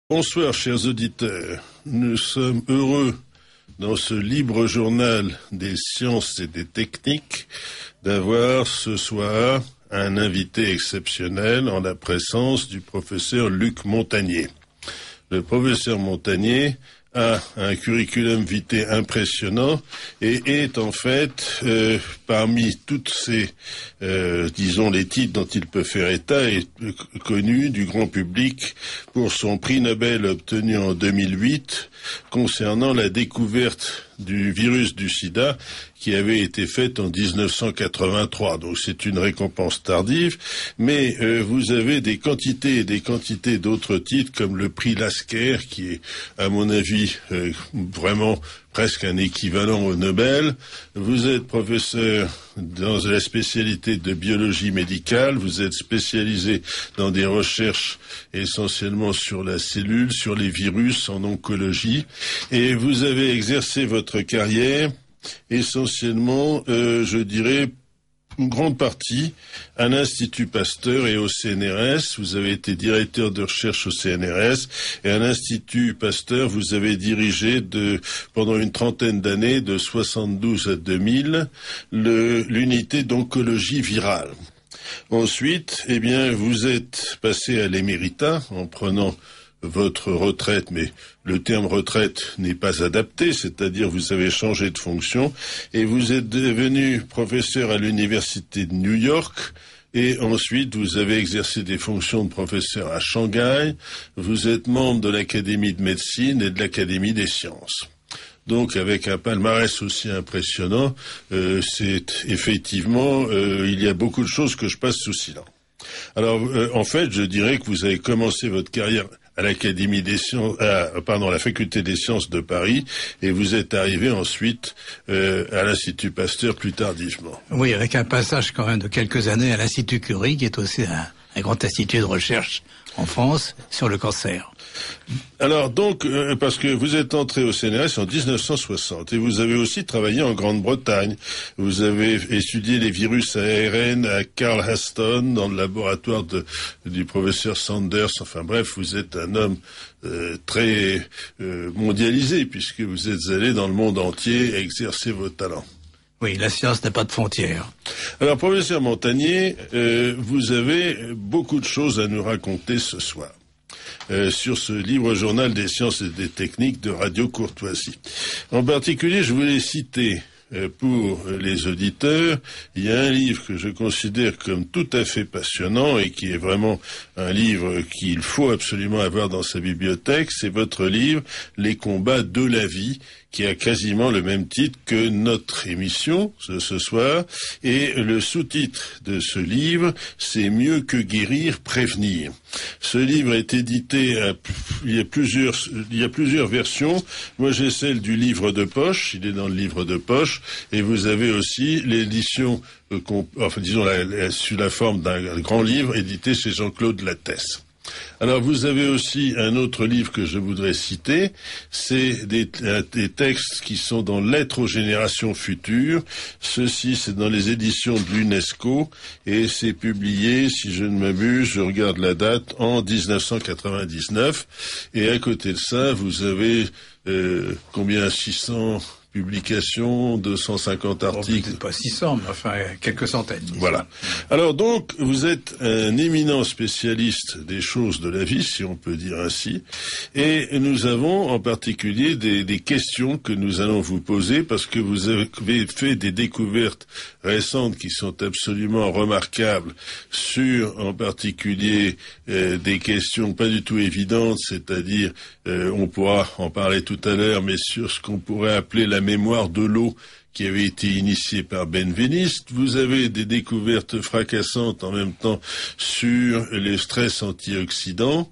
Bonsoir, chers auditeurs. Nous sommes heureux, dans ce libre journal des sciences et des techniques, d'avoir ce soir un invité exceptionnel en la présence du professeur Luc Montagnier. Le professeur Montagnier a un curriculum vitae impressionnant et est en fait, parmi toutes ces, disons, les titres dont il peut faire état, est connu du grand public pour son prix Nobel obtenu en 2008 concernant la découverte du virus du sida qui avait été faite en 1983. Donc c'est une récompense tardive, mais vous avez des quantités et des quantités d'autres titres comme le prix Lasker qui est, à mon avis, vraiment presque un équivalent au Nobel. Vous êtes professeur dans la spécialité de biologie médicale, vous êtes spécialisé dans des recherches essentiellement sur la cellule, sur les virus en oncologie, et vous avez exercé votre carrière essentiellement, je dirais, une grande partie à l'Institut Pasteur et au CNRS. Vous avez été directeur de recherche au CNRS et à l'Institut Pasteur, vous avez dirigé pendant une trentaine d'années, de 72 à 2000, l'unité d'oncologie virale. Ensuite, eh bien, vous êtes passé à l'éméritat en prenant votre retraite, mais le terme retraite n'est pas adapté, c'est-à-dire vous avez changé de fonction et vous êtes devenu professeur à l'université de New York et ensuite vous avez exercé des fonctions de professeur à Shanghai, vous êtes membre de l'Académie de médecine et de l'Académie des sciences. Donc avec un palmarès aussi impressionnant, c'est effectivement, il y a beaucoup de choses que je passe sous silence. Alors, en fait, je dirais que vous avez commencé votre carrière à l'Académie des sciences, la Faculté des sciences de Paris, et vous êtes arrivé ensuite à l'Institut Pasteur plus tardivement. Oui, avec un passage quand même de quelques années à l'Institut Curie, qui est aussi un grand institut de recherche en France sur le cancer. Alors donc, parce que vous êtes entré au CNRS en 1960 et vous avez aussi travaillé en Grande-Bretagne. Vous avez étudié les virus ARN à Charleston dans le laboratoire du professeur Sanders. Enfin bref, vous êtes un homme très mondialisé puisque vous êtes allé dans le monde entier exercer vos talents. Oui, la science n'a pas de frontières. Alors, professeur Montagnier, vous avez beaucoup de choses à nous raconter ce soir. Sur ce libre journal des sciences et des techniques de Radio Courtoisie. En particulier, je voulais citer pour les auditeurs, il y a un livre que je considère comme tout à fait passionnant et qui est vraiment un livre qu'il faut absolument avoir dans sa bibliothèque, c'est votre livre « Les combats de la vie » qui a quasiment le même titre que notre émission ce soir. Et le sous-titre de ce livre, c'est « Mieux que guérir, prévenir ». Ce livre est édité, il y a plusieurs versions. Moi, j'ai celle du livre de poche, il est dans le livre de poche, et vous avez aussi l'édition, sous la forme d'un grand livre édité chez Jean-Claude Lattès. Alors, vous avez aussi un autre livre que je voudrais citer, c'est des textes qui sont dans Lettres aux générations futures. Ceci, c'est dans les éditions de l'UNESCO et c'est publié, si je ne m'abuse, je regarde la date, en 1999. Et à côté de ça, vous avez, 600 publications, 250 articles. Peut-être pas 600, mais enfin quelques centaines. Voilà. Alors donc, vous êtes un éminent spécialiste des choses de la vie, si on peut dire ainsi, et nous avons en particulier des questions que nous allons vous poser parce que vous avez fait des découvertes récentes qui sont absolument remarquables sur, en particulier, des questions pas du tout évidentes, c'est-à-dire, on pourra en parler tout à l'heure, mais sur ce qu'on pourrait appeler la mémoire de l'eau qui avait été initiée par Benveniste. Vous avez des découvertes fracassantes en même temps sur les stress antioxydants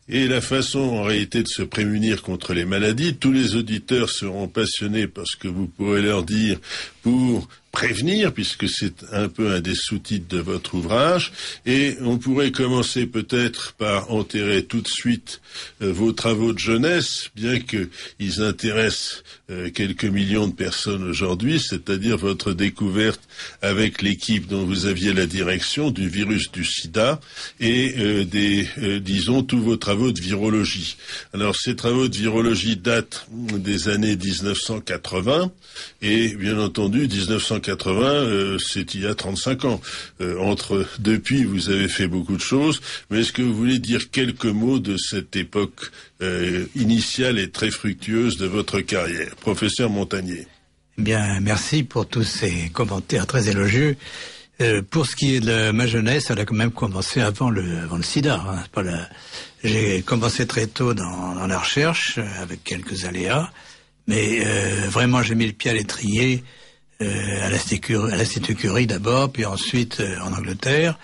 et la façon en réalité de se prémunir contre les maladies. Tous les auditeurs seront passionnés parce que vous pourrez leur dire pour prévenir, puisque c'est un peu un des sous-titres de votre ouvrage, et on pourrait commencer peut-être par enterrer tout de suite vos travaux de jeunesse, bien qu'ils intéressent quelques millions de personnes personne aujourd'hui, c'est-à-dire votre découverte avec l'équipe dont vous aviez la direction du virus du sida et disons, tous vos travaux de virologie. Alors, ces travaux de virologie datent des années 1980 et, bien entendu, 1980, c'est il y a 35 ans. Depuis, vous avez fait beaucoup de choses, mais est-ce que vous voulez dire quelques mots de cette époque initiale et très fructueuse de votre carrière, professeur Montagnier? Bien, merci pour tous ces commentaires très élogieux. Pour ce qui est de ma jeunesse, elle a quand même commencé avant le sida. Hein. J'ai commencé très tôt dans la recherche, avec quelques aléas, mais vraiment j'ai mis le pied à l'étrier à l'Institut Curie d'abord, puis ensuite en Angleterre,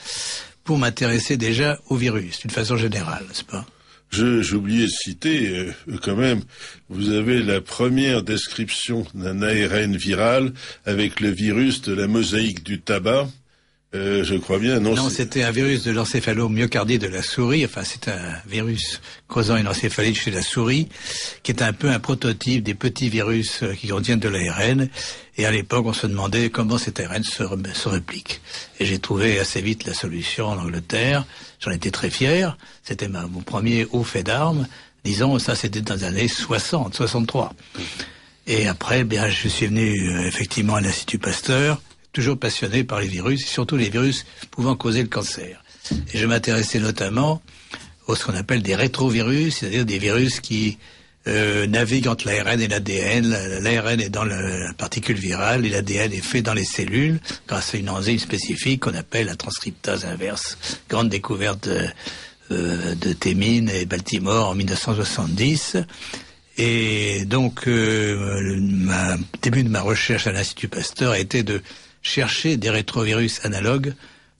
pour m'intéresser déjà au virus, d'une façon générale, n'est-ce pas? J'ai oublié de citer, quand même, vous avez la première description d'un ARN viral avec le virus de la mosaïque du tabac. Je crois bien, non? Non, c'était un virus de l'encéphalomyocardie de la souris. Enfin, c'est un virus causant une encéphalite chez la souris, qui est un peu un prototype des petits virus qui contiennent de l'ARN. Et à l'époque, on se demandait comment cet ARN se réplique. Et j'ai trouvé assez vite la solution en Angleterre. J'en étais très fier. C'était mon premier haut fait d'armes. Disons, ça, c'était dans les années 60, 63. Et après, bien, je suis venu effectivement à l'Institut Pasteur, toujours passionné par les virus, et surtout les virus pouvant causer le cancer. Et je m'intéressais notamment à ce qu'on appelle des rétrovirus, c'est-à-dire des virus qui naviguent entre l'ARN et l'ADN. L'ARN est dans la particule virale et l'ADN est fait dans les cellules grâce à une enzyme spécifique qu'on appelle la transcriptase inverse. Grande découverte de Thémine et Baltimore en 1970. Et donc, le début de ma recherche à l'Institut Pasteur a été de chercher des rétrovirus analogues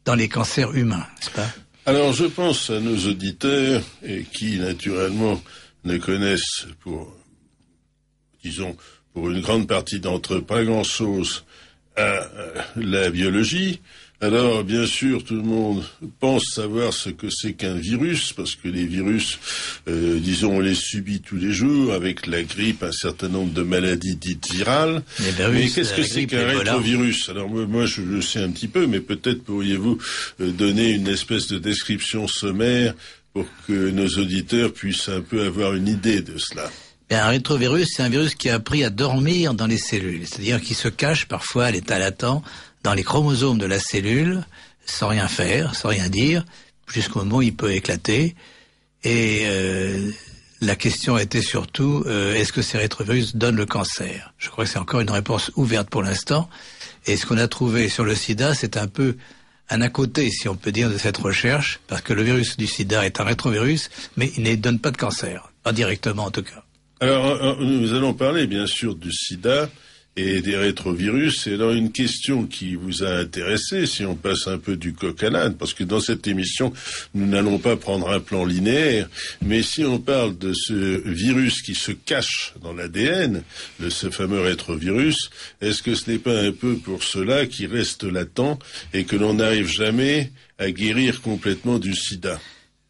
dans les cancers humains, n'est-ce pas? Alors, je pense à nos auditeurs et qui, naturellement, ne connaissent pour une grande partie d'entre eux, pas grand-chose à la biologie. Alors, bien sûr, tout le monde pense savoir ce que c'est qu'un virus, parce que les virus, disons, on les subit tous les jours, avec la grippe, un certain nombre de maladies dites virales. Mais qu'est-ce que c'est qu'un rétrovirus? Alors, moi, je le sais un petit peu, mais peut-être pourriez-vous donner une espèce de description sommaire pour que nos auditeurs puissent un peu avoir une idée de cela. Un rétrovirus, c'est un virus qui a appris à dormir dans les cellules, c'est-à-dire qui se cache parfois à l'état latent dans les chromosomes de la cellule, sans rien faire, sans rien dire, jusqu'au moment où il peut éclater. Et la question était surtout, est-ce que ces rétrovirus donnent le cancer? Je crois que c'est encore une réponse ouverte pour l'instant. Et ce qu'on a trouvé sur le sida, c'est un peu un à côté, si on peut dire, de cette recherche, parce que le virus du sida est un rétrovirus, mais il ne donne pas de cancer, pas directement en tout cas. Alors, nous allons parler bien sûr du sida et des rétrovirus. Et alors, une question qui vous a intéressé, si on passe un peu du coq à l'âne, parce que dans cette émission, nous n'allons pas prendre un plan linéaire, mais si on parle de ce virus qui se cache dans l'ADN, de ce fameux rétrovirus, est-ce que ce n'est pas un peu pour cela qui reste latent et que l'on n'arrive jamais à guérir complètement du sida?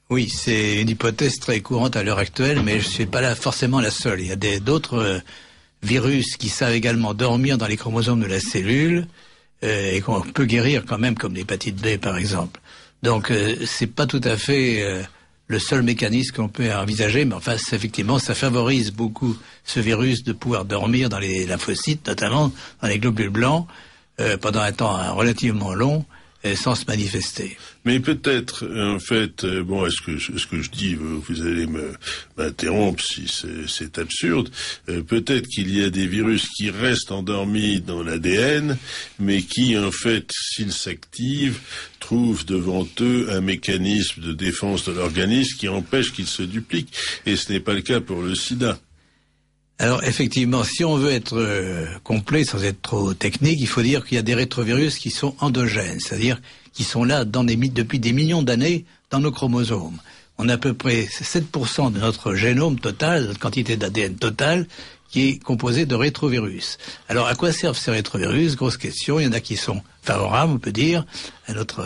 Oui, c'est une hypothèse très courante à l'heure actuelle, mais je ne suis pas là forcément la seule. Il y a d'autres virus qui savent également dormir dans les chromosomes de la cellule et qu'on peut guérir quand même, comme l'hépatite B par exemple. Donc c'est pas tout à fait le seul mécanisme qu'on peut envisager, mais enfin effectivement ça favorise beaucoup ce virus de pouvoir dormir dans les lymphocytes, notamment dans les globules blancs, pendant un temps relativement long, sans se manifester. Mais peut-être, en fait, bon, est-ce que je dis, vous allez m'interrompre si c'est absurde, peut-être qu'il y a des virus qui restent endormis dans l'ADN, mais qui, en fait, s'ils s'activent, trouvent devant eux un mécanisme de défense de l'organisme qui empêche qu'ils se dupliquent. Et ce n'est pas le cas pour le sida. Alors effectivement, si on veut être complet sans être trop technique, il faut dire qu'il y a des rétrovirus qui sont endogènes, c'est-à-dire qui sont là depuis des millions d'années dans nos chromosomes. On a à peu près 7% de notre génome total, notre quantité d'ADN totale, qui est composée de rétrovirus. Alors à quoi servent ces rétrovirus? Grosse question, il y en a qui sont favorables, on peut dire, à notre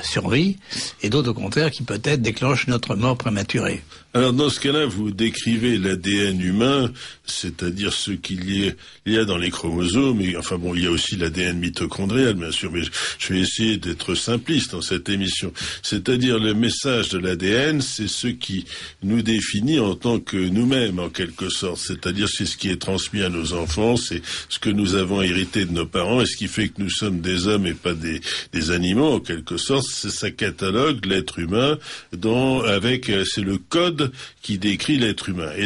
survie, et d'autres au contraire qui peut-être déclenchent notre mort prématurée. Alors dans ce cas-là, vous décrivez l'ADN humain, c'est-à-dire ce qu'il y a dans les chromosomes, et enfin bon, il y a aussi l'ADN mitochondrial, bien sûr, mais je vais essayer d'être simpliste dans cette émission. C'est-à-dire le message de l'ADN, c'est ce qui nous définit en tant que nous-mêmes, en quelque sorte. C'est-à-dire c'est ce qui est transmis à nos enfants, c'est ce que nous avons hérité de nos parents, et ce qui fait que nous sommes des hommes et pas des animaux, en quelque sorte. C'est ça catalogue l'être humain, c'est le code qui décrit l'être humain. Et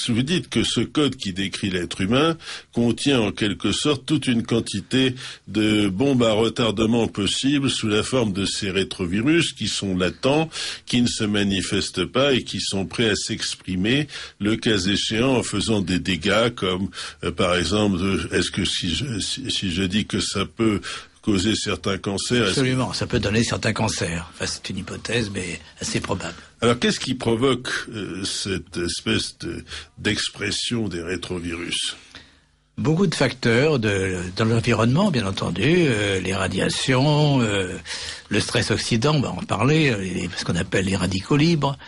vous dites que ce code qui décrit l'être humain contient en quelque sorte toute une quantité de bombes à retardement possibles sous la forme de ces rétrovirus qui sont latents, qui ne se manifestent pas et qui sont prêts à s'exprimer le cas échéant en faisant des dégâts comme par exemple, est-ce que si je dis que ça peut causer certains cancers. Absolument, ça peut donner certains cancers. Enfin, c'est une hypothèse, mais assez probable. Alors, qu'est-ce qui provoque cette espèce d'expression des rétrovirus? Beaucoup de facteurs dans l'environnement, bien entendu, les radiations, le stress oxydant, on va en parler, ce qu'on appelle les radicaux libres.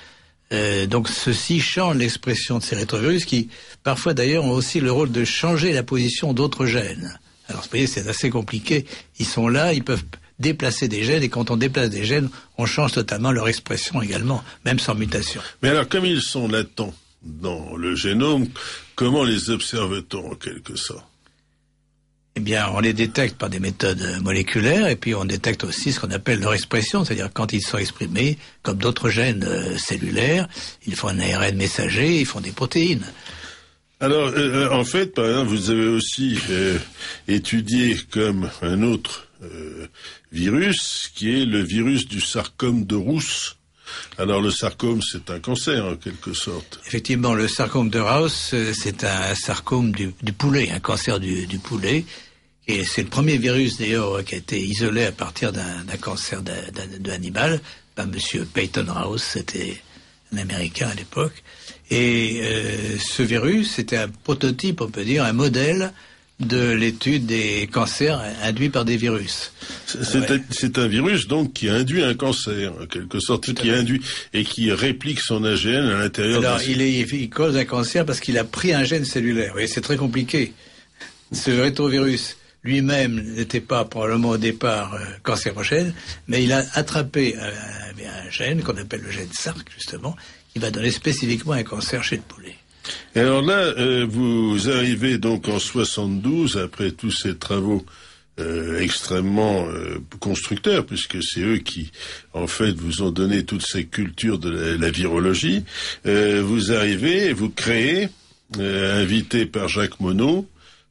Donc, ceci change l'expression de ces rétrovirus qui, parfois d'ailleurs, ont aussi le rôle de changer la position d'autres gènes. Alors, vous voyez, c'est assez compliqué. Ils sont là, ils peuvent déplacer des gènes, et quand on déplace des gènes, on change totalement leur expression également, même sans mutation. Mais alors, comme ils sont latents dans le génome, comment les observe-t-on en quelque sorte? Eh bien, on les détecte par des méthodes moléculaires, et puis on détecte aussi ce qu'on appelle leur expression, c'est-à-dire quand ils sont exprimés, comme d'autres gènes cellulaires, ils font un ARN messager, ils font des protéines. Alors, en fait, par exemple, vous avez aussi étudié comme un autre virus, qui est le virus du sarcome de Rousse. Alors, le sarcome, c'est un cancer, en quelque sorte. Effectivement, le sarcome de Rousse, c'est un sarcome du poulet, un cancer du poulet. Et c'est le premier virus, d'ailleurs, qui a été isolé à partir d'un cancer d'animal par monsieur Peyton Rousse, c'était un Américain à l'époque. Et ce virus, c'était un prototype, on peut dire, un modèle de l'étude des cancers induits par des virus. C'est un virus, donc, qui induit un cancer, en quelque sorte, qui induit et qui réplique son AGN à l'intérieur de... Alors, il cause un cancer parce qu'il a pris un gène cellulaire. Vous voyez, c'est très compliqué. Ce rétrovirus lui-même n'était pas probablement au départ cancérogène, mais il a attrapé un gène qu'on appelle le gène SARC, justement, qui va donner spécifiquement un cancer chez le poulet. Et alors là, vous arrivez donc en 72, après tous ces travaux extrêmement constructeurs, puisque c'est eux qui, en fait, vous ont donné toutes ces cultures de la virologie. Vous arrivez et vous créez, invité par Jacques Monod,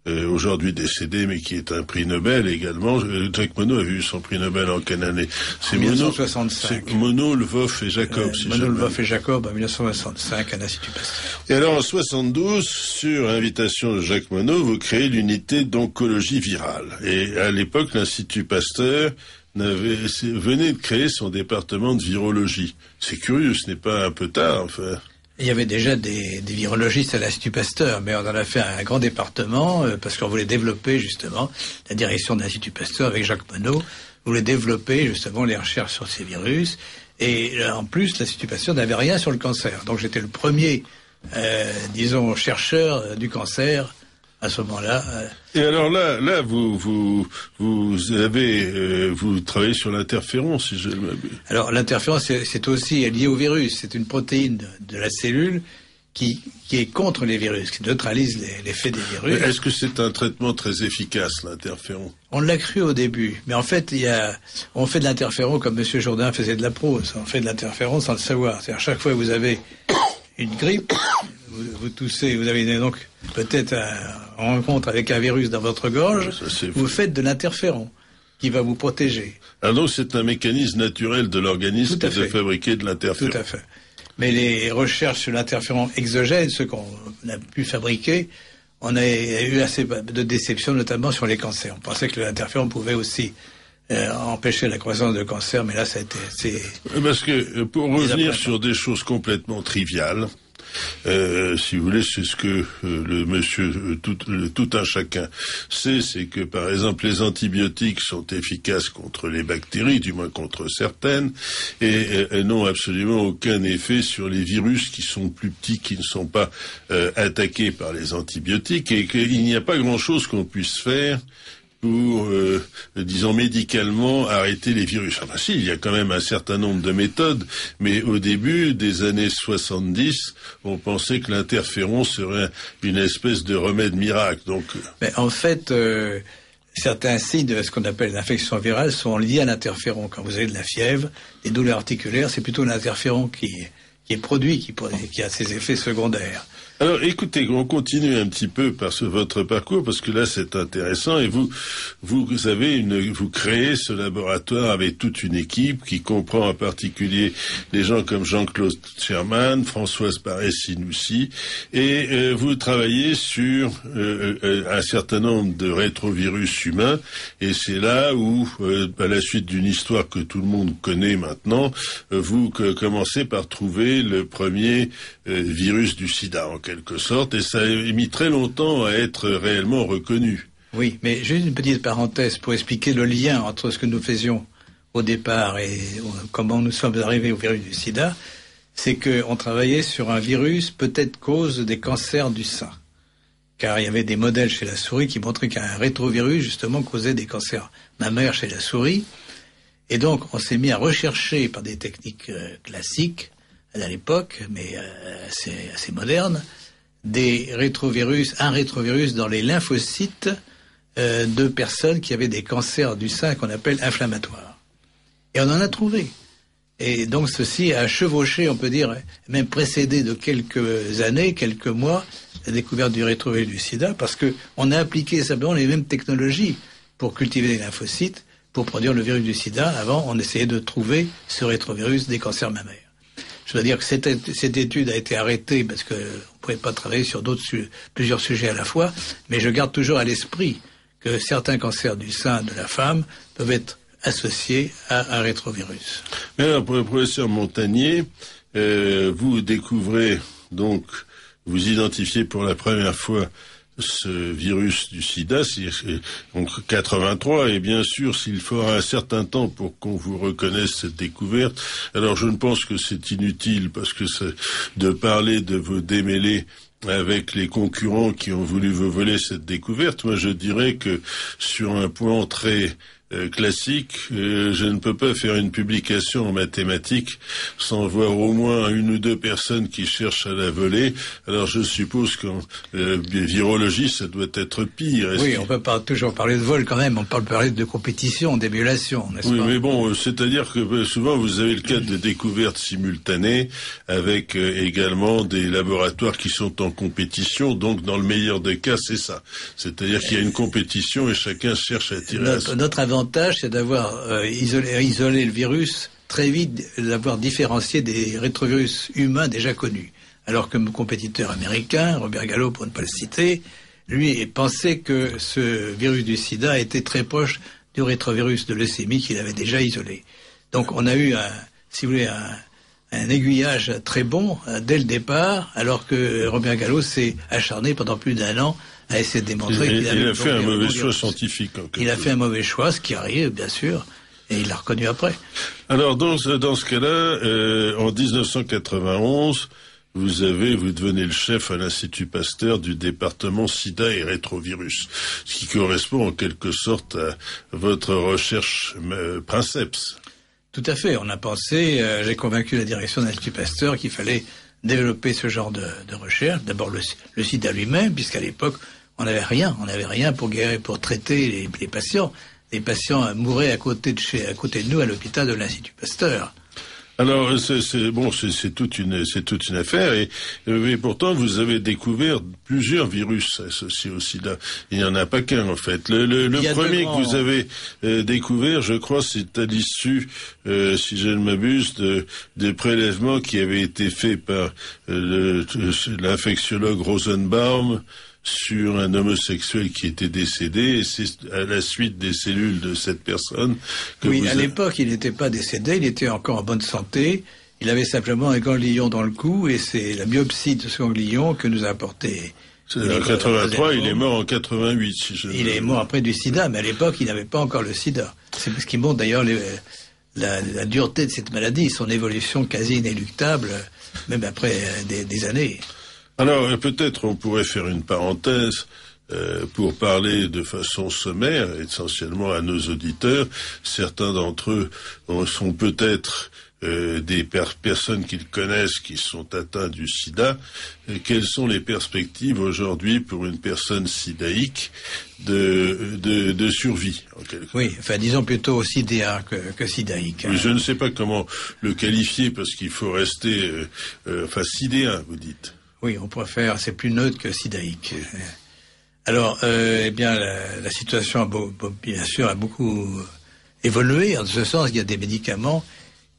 aujourd'hui décédé, mais qui est un prix Nobel également. Jacques Monod a eu son prix Nobel en quelle année? C'est 1965. C'est Monod, Lvov et Jacob. Monod, Lvov et Jacob en 1965 à l'Institut Pasteur. Et alors en 72, sur invitation de Jacques Monod, vous créez l'unité d'oncologie virale. Et à l'époque, l'Institut Pasteur venait de créer son département de virologie. C'est curieux, ce n'est pas un peu tard, enfin. Il y avait déjà des virologistes à l'Institut Pasteur, mais on en a fait un grand département parce qu'on voulait développer justement la direction de l'Institut Pasteur avec Jacques Monod voulait développer justement les recherches sur ces virus. Et en plus, l'Institut Pasteur n'avait rien sur le cancer. Donc j'étais le premier, chercheur du cancer à ce moment-là. Et alors là, vous travaillez sur l'interféron, si je m'abuse. Alors l'interféron, c'est aussi lié au virus. C'est une protéine de la cellule qui est contre les virus, qui neutralise l'effet des virus. Est-ce que c'est un traitement très efficace, l'interféron? On l'a cru au début, mais en fait, on fait de l'interféron comme M. Jourdain faisait de la prose. On fait de l'interféron sans le savoir. C'est-à-dire, chaque fois que vous avez une grippe, vous toussez, vous avez donc peut-être en rencontre avec un virus dans votre gorge, vous faites de l'interféron qui va vous protéger. Alors donc c'est un mécanisme naturel de l'organisme de fabriquer de l'interféron. Tout à fait. Mais les recherches sur l'interféron exogène, ceux qu'on a pu fabriquer, on a eu assez de déceptions, notamment sur les cancers. On pensait que l'interféron pouvait aussi empêcher la croissance de cancer, mais là, ça a été... Parce que, pour revenir sur des choses complètement triviales, si vous voulez, c'est ce que le monsieur tout un chacun sait, c'est que par exemple les antibiotiques sont efficaces contre les bactéries, du moins contre certaines, et n'ont absolument aucun effet sur les virus qui sont plus petits, qui ne sont pas attaqués par les antibiotiques, et qu'il n'y a pas grand-chose qu'on puisse faire pour, disons, médicalement arrêter les virus. Enfin si, il y a quand même un certain nombre de méthodes, mais au début des années 70, on pensait que l'interféron serait une espèce de remède miracle. Donc, mais en fait, certains signes de ce qu'on appelle l'infection virale sont liés à l'interféron. Quand vous avez de la fièvre, des douleurs articulaires, c'est plutôt l'interféron qui est produit, qui a ses effets secondaires. Alors, écoutez, on continue un petit peu par votre parcours, parce que là, c'est intéressant, et vous créez ce laboratoire avec toute une équipe qui comprend en particulier des gens comme Jean-Claude Sherman, Françoise Paré-Sinoussi, et vous travaillez sur un certain nombre de rétrovirus humains, et c'est là où, à la suite d'une histoire que tout le monde connaît maintenant, vous commencez par trouver le premier virus du sida, en quelque sorte, et ça a mis très longtemps à être réellement reconnu. Oui, mais juste une petite parenthèse pour expliquer le lien entre ce que nous faisions au départ et comment nous sommes arrivés au virus du sida, c'est qu'on travaillait sur un virus peut-être cause des cancers du sein. Car il y avait des modèles chez la souris qui montraient qu'un rétrovirus, justement, causait des cancers mammaires chez la souris. Et donc, on s'est mis à rechercher par des techniques classiques, à l'époque, mais assez moderne, un rétrovirus dans les lymphocytes de personnes qui avaient des cancers du sein qu'on appelle inflammatoires. Et on en a trouvé. Et donc ceci a chevauché, on peut dire, même précédé de quelques années, quelques mois, la découverte du rétrovirus du sida, parce que on a appliqué simplement les mêmes technologies pour cultiver les lymphocytes, pour produire le virus du sida. Avant, on essayait de trouver ce rétrovirus des cancers mammaires. Je dois dire que cette étude a été arrêtée parce qu'on ne pouvait pas travailler sur plusieurs sujets à la fois, mais je garde toujours à l'esprit que certains cancers du sein de la femme peuvent être associés à un rétrovirus. Mais alors, pour le professeur Montagnier, vous découvrez, donc, vous identifiez pour la première fois ce virus du sida, c'est donc 83, et bien sûr, s'il faudra un certain temps pour qu'on vous reconnaisse cette découverte, alors je ne pense que c'est inutile, parce que de parler de vos démêlés avec les concurrents qui ont voulu vous voler cette découverte, moi je dirais que sur un point très classique, je ne peux pas faire une publication en mathématiques sans voir au moins une ou deux personnes qui cherchent à la voler. Alors je suppose qu'en virologie, ça doit être pire. Oui, on peut pas toujours parler de vol quand même, on peut parler de compétition, d'émulation, n'est-ce pas? Oui, mais bon, c'est-à-dire que souvent vous avez le cas de découvertes simultanées avec également des laboratoires qui sont en compétition, donc dans le meilleur des cas, c'est ça. C'est-à-dire qu'il y a une compétition et chacun cherche à tirer notre avantage, c'est d'avoir isolé le virus très vite, d'avoir différencié des rétrovirus humains déjà connus. Alors que mon compétiteur américain, Robert Gallo, pour ne pas le citer, lui pensait que ce virus du sida était très proche du rétrovirus de leucémie qu'il avait déjà isolé. Donc on a eu, un aiguillage très bon dès le départ, alors que Robert Gallo s'est acharné pendant plus d'1 an à essayer de démontrer qu'il avait... Il a fait un mauvais choix scientifique. Il a fait un mauvais choix, ce qui arrive, bien sûr, et il l'a reconnu après. Alors, dans ce cas-là, en 1991, vous devenez le chef à l'Institut Pasteur du département sida et rétrovirus, ce qui correspond en quelque sorte à votre recherche princeps. Tout à fait, on a pensé, j'ai convaincu la direction de l'Institut Pasteur qu'il fallait développer ce genre de recherche. D'abord le sida lui-même, puisqu'à l'époque, on n'avait rien pour traiter les patients. Les patients mouraient à côté de nous à l'hôpital de l'Institut Pasteur. Alors c'est toute une affaire et pourtant vous avez découvert plusieurs virus associés au sida. Il n'y en a pas qu'un en fait. Le premier que vous avez découvert, je crois, c'est à l'issue, si je ne m'abuse, des prélèvements qui avaient été faits par l'infectiologue Rosenbaum sur un homosexuel qui était décédé, et c'est à la suite des cellules de cette personne que oui, à l'époque, il n'était pas décédé, il était encore en bonne santé. Il avait simplement un ganglion dans le cou, et c'est la biopsie de ce ganglion que nous a apporté. En 83, il est mort en 88. Il est mort après du sida, mais à l'époque, il n'avait pas encore le sida. C'est ce qui montre d'ailleurs la dureté de cette maladie, son évolution quasi inéluctable, même après des années. Alors, peut-être on pourrait faire une parenthèse pour parler de façon sommaire, essentiellement à nos auditeurs. Certains d'entre eux sont peut-être des personnes qu'ils connaissent qui sont atteints du sida. Quelles sont les perspectives aujourd'hui pour une personne sidaïque de survie, en quelque sorte? Oui, enfin disons plutôt sidéa que sidaïque. Oui, je ne sais pas comment le qualifier parce qu'il faut rester sidéen, vous dites. Oui, on préfère, c'est plus neutre que sidaïque. Alors, eh bien, la situation bien sûr a beaucoup évolué. En ce sens, il y a des médicaments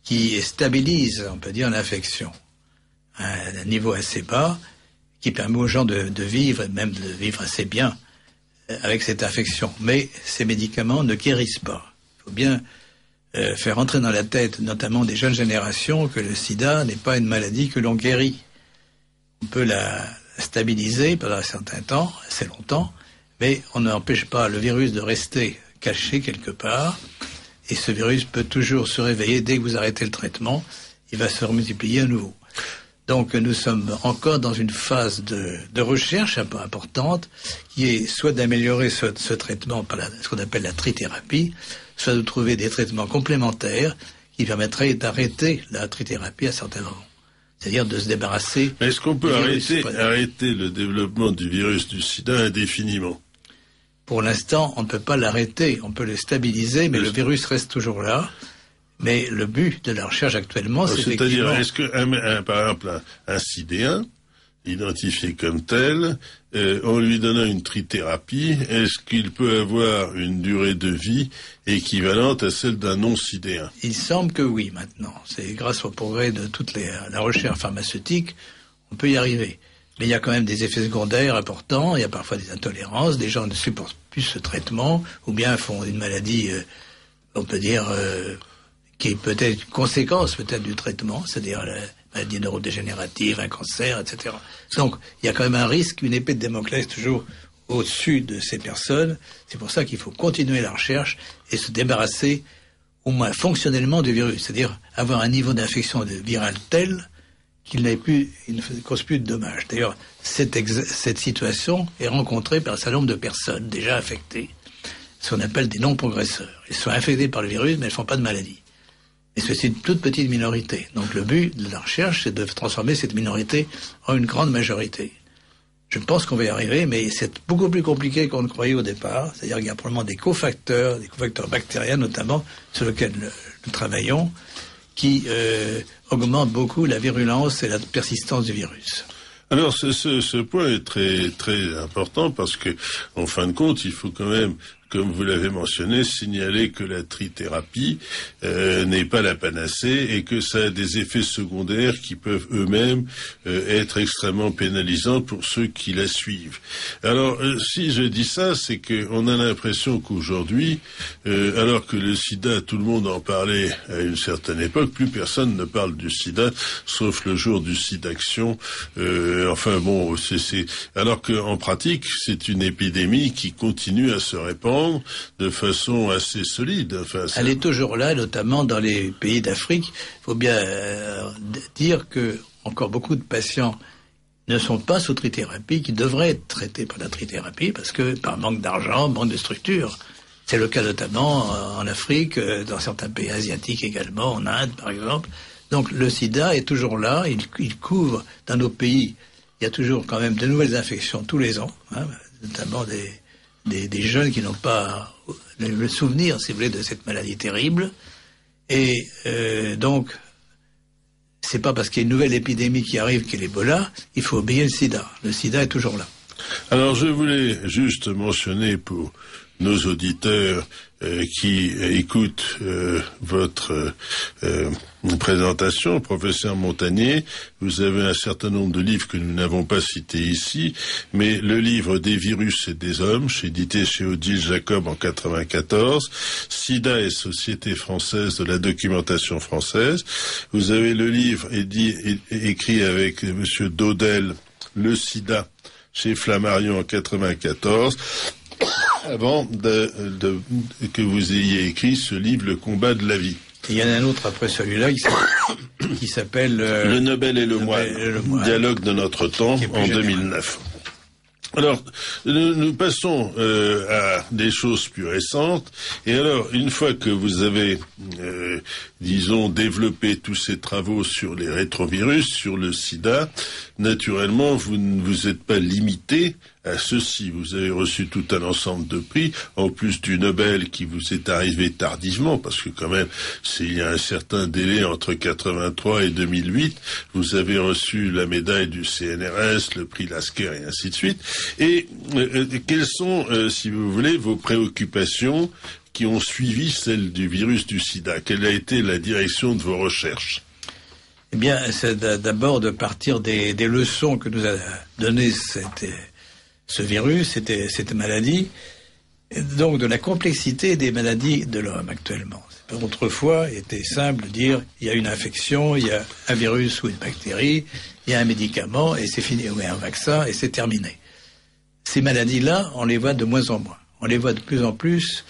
qui stabilisent, on peut dire, l'infection à un niveau assez bas, qui permet aux gens de vivre, même de vivre assez bien avec cette infection. Mais ces médicaments ne guérissent pas. Il faut bien faire entrer dans la tête, notamment des jeunes générations, que le sida n'est pas une maladie que l'on guérit. On peut la stabiliser pendant un certain temps, assez longtemps, mais on n'empêche pas le virus de rester caché quelque part. Et ce virus peut toujours se réveiller dès que vous arrêtez le traitement. Il va se remultiplier à nouveau. Donc nous sommes encore dans une phase de recherche un peu importante, qui est soit d'améliorer ce traitement par ce qu'on appelle la trithérapie, soit de trouver des traitements complémentaires qui permettraient d'arrêter la trithérapie à certains moments. C'est-à-dire de se débarrasser... Mais est-ce qu'on peut arrêter le développement du virus du sida indéfiniment? Pour l'instant, on ne peut pas l'arrêter, on peut le stabiliser, mais le virus reste toujours là. Mais le but de la recherche actuellement, c'est c'est-à-dire, est-ce que, par exemple, un sidéen, identifié comme tel, en lui donnant une trithérapie, est-ce qu'il peut avoir une durée de vie équivalente à celle d'un non-sidéen? Il semble que oui, maintenant. C'est grâce au progrès de la recherche pharmaceutique, on peut y arriver. Mais il y a quand même des effets secondaires importants, il y a parfois des intolérances, des gens ne supportent plus ce traitement, ou bien font une maladie, on peut dire, qui est peut-être une conséquence peut-être du traitement, c'est-à-dire la maladie neurodégénérative, un cancer, etc. Donc il y a quand même un risque, une épée de Damoclès toujours au-dessus de ces personnes. C'est pour ça qu'il faut continuer la recherche et se débarrasser au moins fonctionnellement du virus, c'est-à-dire avoir un niveau d'infection virale tel qu'il ne cause plus de dommages. D'ailleurs, cette situation est rencontrée par un certain nombre de personnes déjà affectées, ce qu'on appelle des non-progresseurs. Ils sont infectés par le virus, mais ils ne font pas de maladie. Et c'est une toute petite minorité. Donc le but de la recherche, c'est de transformer cette minorité en une grande majorité. Je pense qu'on va y arriver, mais c'est beaucoup plus compliqué qu'on ne croyait au départ. C'est-à-dire qu'il y a probablement des cofacteurs bactériens notamment, sur lesquels nous travaillons, qui augmente beaucoup la virulence et la persistance du virus. Alors ce point est très très important parce que en fin de compte, il faut quand même, comme vous l'avez mentionné, signaler que la trithérapie n'est pas la panacée et que ça a des effets secondaires qui peuvent eux-mêmes être extrêmement pénalisants pour ceux qui la suivent. Alors, si je dis ça, c'est qu'on a l'impression qu'aujourd'hui, alors que le sida, tout le monde en parlait à une certaine époque, plus personne ne parle du sida, sauf le jour du SIDAction. Enfin bon, alors qu'en pratique, c'est une épidémie qui continue à se répandre de façon assez solide. Enfin, elle est toujours là, notamment dans les pays d'Afrique. Il faut bien dire que encore beaucoup de patients ne sont pas sous trithérapie, qui devraient être traités par la trithérapie, parce que par manque d'argent, manque de structure. C'est le cas notamment en Afrique, dans certains pays asiatiques également, en Inde par exemple. Donc le sida est toujours là, il couvre dans nos pays, il y a toujours quand même de nouvelles infections tous les ans, hein, notamment des jeunes qui n'ont pas le souvenir, si vous voulez, de cette maladie terrible. Et donc, c'est pas parce qu'il y a une nouvelle épidémie qui arrive qu'est l'Ebola, il faut oublier le sida. Le sida est toujours là. Alors, je voulais juste mentionner pour nos auditeurs qui écoutent votre présentation, professeur Montagnier, vous avez un certain nombre de livres que nous n'avons pas cités ici, mais le livre Des virus et des hommes, édité chez Odile Jacob en 94, Sida et Société française de la documentation française. Vous avez le livre écrit avec monsieur Daudel, Le Sida, chez Flammarion en 94, avant que vous ayez écrit ce livre, Le combat de la vie. Il y en a un autre après celui-là qui s'appelle Le Nobel et le Moine, dialogue de notre temps, en 2009. Alors, nous passons à des choses plus récentes. Et alors, une fois que vous avez, disons, développé tous ces travaux sur les rétrovirus, sur le sida, naturellement, vous ne vous êtes pas limité à ceci. Vous avez reçu tout un ensemble de prix, en plus du Nobel qui vous est arrivé tardivement, parce que quand même, il y a un certain délai entre 83 et 2008, vous avez reçu la médaille du CNRS, le prix Lasker et ainsi de suite. Et quelles sont, si vous voulez, vos préoccupations qui ont suivi celle du virus du sida? Quelle a été la direction de vos recherches? Eh bien, c'est d'abord de partir des leçons que nous a données ce virus, cette maladie, et donc de la complexité des maladies de l'homme actuellement. Autrefois, il était simple de dire il y a une infection, il y a un virus ou une bactérie, il y a un médicament et c'est fini, ou un vaccin et c'est terminé. Ces maladies-là, on les voit de moins en moins. On les voit de plus en plus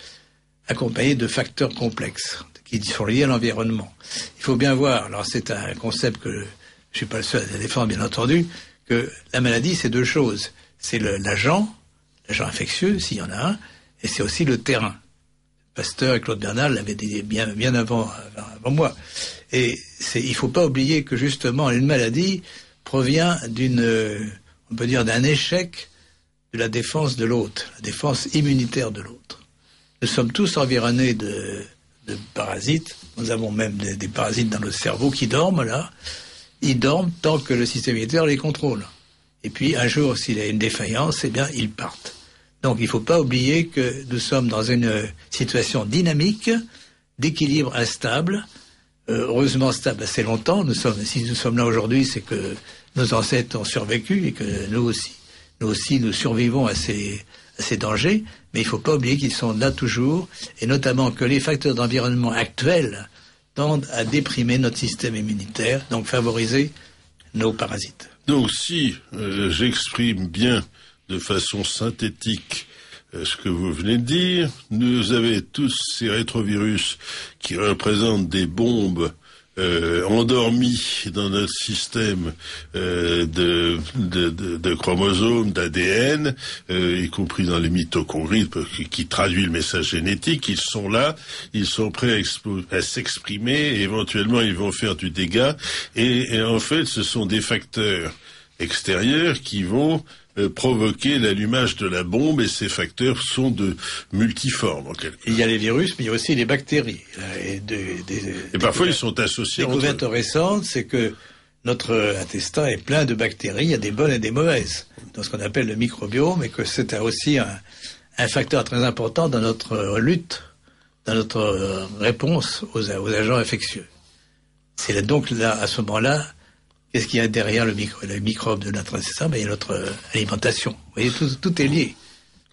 accompagnées de facteurs complexes qui sont liés à l'environnement. Il faut bien voir, alors c'est un concept que je suis pas le seul à défendre, bien entendu, que la maladie, c'est deux choses. C'est l'agent infectieux, s'il y en a un, et c'est aussi le terrain. Pasteur et Claude Bernal l'avaient dit bien avant moi. Et il faut pas oublier que justement, une maladie provient on peut dire d'un échec de la défense de l'autre, la défense immunitaire de l'autre. Nous sommes tous environnés de parasites. Nous avons même des parasites dans notre cerveau qui dorment là. Ils dorment tant que le système immunitaire les contrôle. Et puis, un jour, s'il y a une défaillance, eh bien, ils partent. Donc, il ne faut pas oublier que nous sommes dans une situation dynamique, d'équilibre instable, heureusement stable assez longtemps. Si nous sommes là aujourd'hui, c'est que nos ancêtres ont survécu et que nous aussi, nous survivons à ces dangers. Mais il ne faut pas oublier qu'ils sont là toujours, et notamment que les facteurs d'environnement actuels tendent à déprimer notre système immunitaire, donc favoriser nos parasites. Donc si j'exprime bien de façon synthétique ce que vous venez de dire, nous avons tous ces rétrovirus qui représentent des bombes endormies dans notre système de chromosomes, d'ADN, y compris dans les mitochondries, qui traduit le message génétique. Ils sont là, ils sont prêts à s'exprimer, et éventuellement ils vont faire du dégât, et en fait ce sont des facteurs extérieurs qui vont provoquer l'allumage de la bombe, et ces facteurs sont multiformes. Il y a les virus, mais il y a aussi les bactéries. Et parfois, ils sont associés entre eux. La découverte récente, c'est que notre intestin est plein de bactéries, il y a des bonnes et des mauvaises, dans ce qu'on appelle le microbiome, et que c'est aussi un facteur très important dans notre lutte, dans notre réponse aux agents infectieux. C'est donc là, à ce moment-là, qu'est-ce qu'il y a derrière le microbe de notre intestin? Il y a notre alimentation. Vous voyez, tout est lié.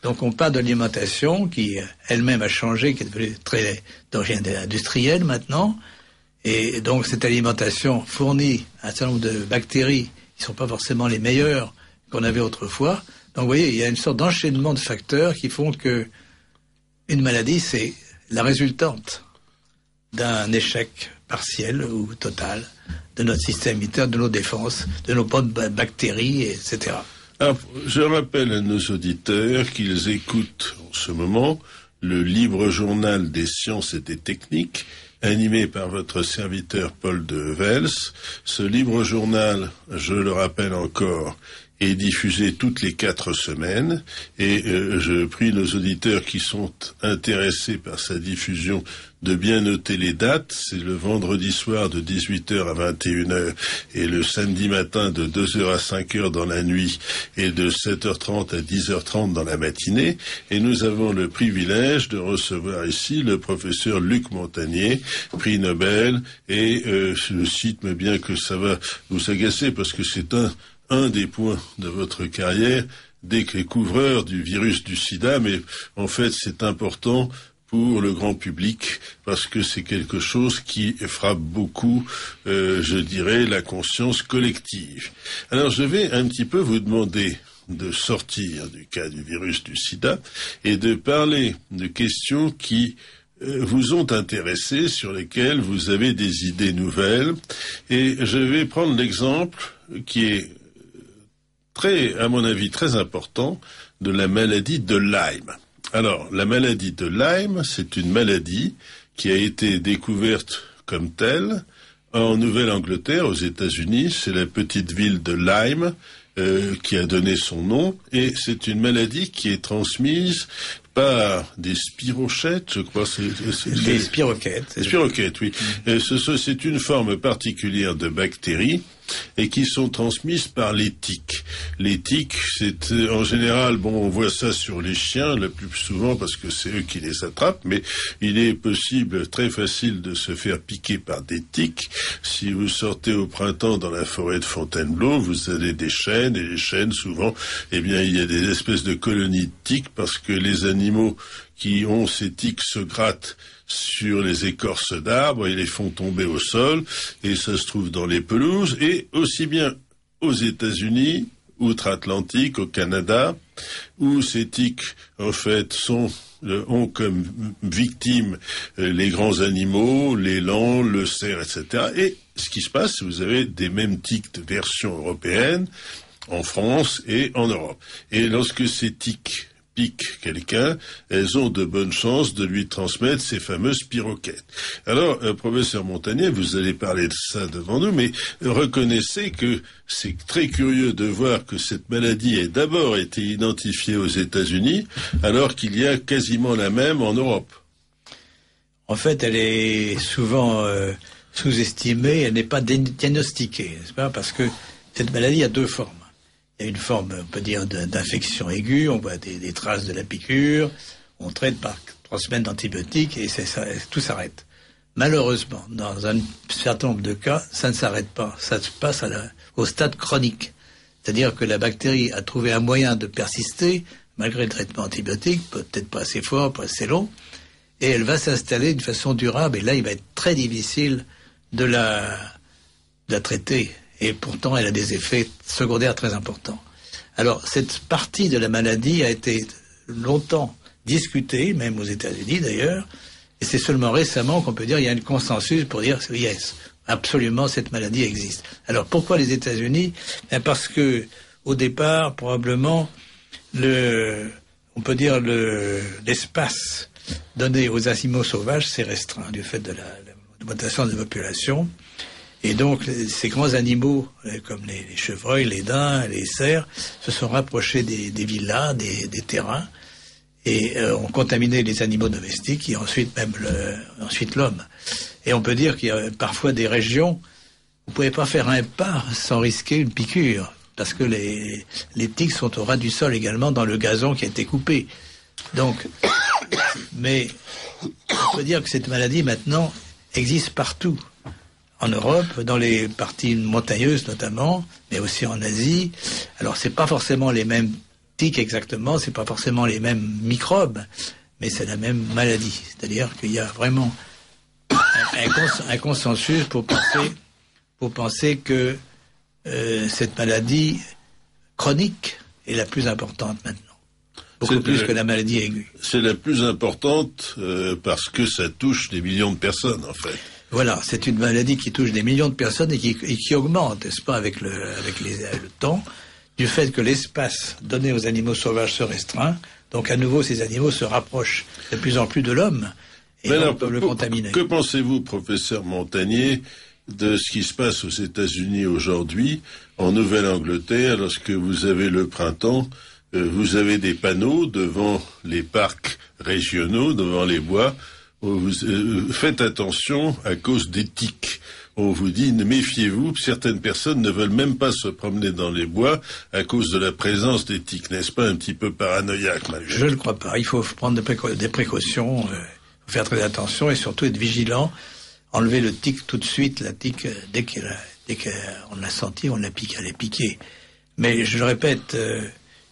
Donc on parle de l'alimentation qui elle-même a changé, qui est devenue très d'origine industrielle maintenant. Et donc cette alimentation fournit un certain nombre de bactéries qui ne sont pas forcément les meilleures qu'on avait autrefois. Donc vous voyez, il y a une sorte d'enchaînement de facteurs qui font que une maladie, c'est la résultante d'un échec partiel ou total de notre système immunitaire, de nos défenses, de nos bonnes bactéries, etc. Alors, je rappelle à nos auditeurs qu'ils écoutent en ce moment le libre journal des sciences et des techniques, animé par votre serviteur Paul de Vels. Ce libre journal, je le rappelle encore, est diffusé toutes les 4 semaines et je prie nos auditeurs qui sont intéressés par sa diffusion de bien noter les dates. C'est le vendredi soir de 18h à 21h et le samedi matin de 2h à 5h dans la nuit et de 7h30 à 10h30 dans la matinée. Et nous avons le privilège de recevoir ici le professeur Luc Montagnier, prix Nobel, et je cite, mais bien que ça va vous agacer parce que c'est un des points de votre carrière, découvreur du virus du sida, mais en fait c'est important pour le grand public parce que c'est quelque chose qui frappe beaucoup, je dirais, la conscience collective. Alors je vais un petit peu vous demander de sortir du cas du virus du sida et de parler de questions qui vous ont intéressé, sur lesquelles vous avez des idées nouvelles. Et je vais prendre l'exemple qui est à mon avis, très important, de la maladie de Lyme. Alors, la maladie de Lyme, c'est une maladie qui a été découverte comme telle en Nouvelle-Angleterre, aux États-Unis. C'est la petite ville de Lyme qui a donné son nom, et c'est une maladie qui est transmise par des spirochètes, je crois. Des spirochètes. Des spirochètes, oui. C'est une forme particulière de bactéries et qui sont transmises par les tiques. Les tiques, c'est en général, on voit ça sur les chiens le plus souvent parce que c'est eux qui les attrapent, mais il est possible, très facile, de se faire piquer par des tiques. Si vous sortez au printemps dans la forêt de Fontainebleau, vous avez des chênes, et les chênes, souvent, il y a des espèces de colonies de tiques parce que les animaux qui ont ces tiques se grattent sur les écorces d'arbres et les font tomber au sol, et ça se trouve dans les pelouses, et aussi bien aux États-Unis, outre-Atlantique, au Canada, où ces tiques, en fait, ont comme victimes les grands animaux, l'élan, le cerf, etc. Et ce qui se passe, c'est que vous avez des mêmes tiques de version européenne en France et en Europe. Et lorsque ces tiques piquent quelqu'un, elles ont de bonnes chances de lui transmettre ces fameuses spirochètes. Alors, professeur Montagnier, vous allez parler de ça devant nous, mais reconnaissez que c'est très curieux de voir que cette maladie a d'abord été identifiée aux États-Unis, alors qu'il y a quasiment la même en Europe. En fait, elle est souvent sous-estimée, elle n'est pas diagnostiquée, n'est-ce pas? Parce que cette maladie a 2 formes. Il y a une forme, on peut dire, d'infection aiguë, on voit des traces de la piqûre, on traite par 3 semaines d'antibiotiques et tout s'arrête. Malheureusement, dans un certain nombre de cas, ça ne s'arrête pas. Ça se passe au stade chronique. C'est-à-dire que la bactérie a trouvé un moyen de persister, malgré le traitement antibiotique, peut-être pas assez fort, pas assez long, et elle va s'installer d'une façon durable, et là, il va être très difficile de la traiter. Et pourtant, elle a des effets secondaires très importants. Alors, cette partie de la maladie a été longtemps discutée, même aux États-Unis d'ailleurs, et c'est seulement récemment qu'on peut dire qu'il y a un consensus pour dire yes, absolument, cette maladie existe. Alors, pourquoi les États-Unis? Parce que, au départ, probablement, on peut dire l'espace donné aux animaux sauvages s'est restreint du fait de l'augmentation de la population. Et donc, ces grands animaux, comme les chevreuils, les daims, les cerfs, se sont rapprochés des villas, des terrains, et ont contaminé les animaux domestiques, et ensuite ensuite l'homme. Et on peut dire qu'il y a parfois des régions où vous ne pouvez pas faire un pas sans risquer une piqûre, parce que les tiques sont au ras du sol également dans le gazon qui a été coupé. Donc, mais on peut dire que cette maladie maintenant existe partout. En Europe, dans les parties montagneuses notamment, mais aussi en Asie. Alors, c'est pas forcément les mêmes tiques exactement, c'est pas forcément les mêmes microbes, mais c'est la même maladie. C'est-à-dire qu'il y a vraiment un consensus pour penser que cette maladie chronique est la plus importante maintenant. Beaucoup plus que la maladie aiguë. C'est la plus importante parce que ça touche des millions de personnes, en fait. Voilà, c'est une maladie qui touche des millions de personnes et qui augmente, n'est-ce pas, avec le temps, du fait que l'espace donné aux animaux sauvages se restreint. Donc à nouveau, ces animaux se rapprochent de plus en plus de l'homme. et donc peuvent le contaminer. Que pensez-vous, professeur Montagnier, de ce qui se passe aux États-Unis aujourd'hui, en Nouvelle-Angleterre, lorsque vous avez le printemps, vous avez des panneaux devant les parcs régionaux, devant les bois, où vous faites attention à cause des tiques. On vous dit, méfiez-vous, certaines personnes ne veulent même pas se promener dans les bois à cause de la présence des tiques. N'est-ce pas un petit peu paranoïaque, malgré? Je ne le crois pas. Il faut prendre des précautions, faire très attention et surtout être vigilant. Enlever le tic tout de suite, la tique, dès qu'on l'a senti, on l'a piqué, elle est piquée. Mais je le répète,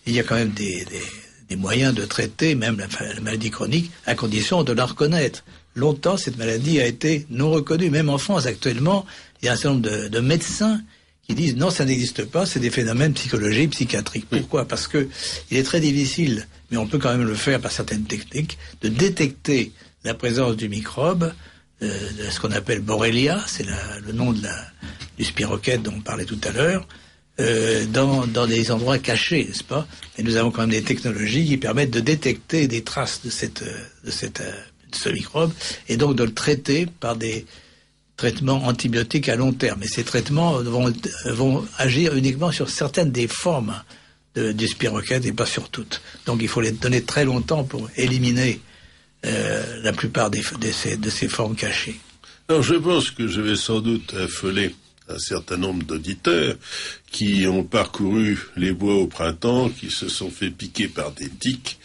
il y a quand même des moyens de traiter même la maladie chronique à condition de la reconnaître. Longtemps, cette maladie a été non reconnue. Même en France, actuellement, il y a un certain nombre de médecins qui disent non, ça n'existe pas, c'est des phénomènes psychologiques, psychiatriques. Pourquoi? Parce que il est très difficile, mais on peut quand même le faire par certaines techniques, de détecter la présence du microbe, de ce qu'on appelle Borrelia, c'est le nom du spirochète dont on parlait tout à l'heure, dans des endroits cachés, n'est-ce pas? Et nous avons quand même des technologies qui permettent de détecter des traces de ce microbe, et donc de le traiter par des traitements antibiotiques à long terme. Et ces traitements vont agir uniquement sur certaines des formes du spirochète et pas sur toutes. Donc il faut les donner très longtemps pour éliminer la plupart de ces formes cachées. Alors je pense que je vais sans doute affoler un certain nombre d'auditeurs qui ont parcouru les bois au printemps, qui se sont fait piquer par des tiques,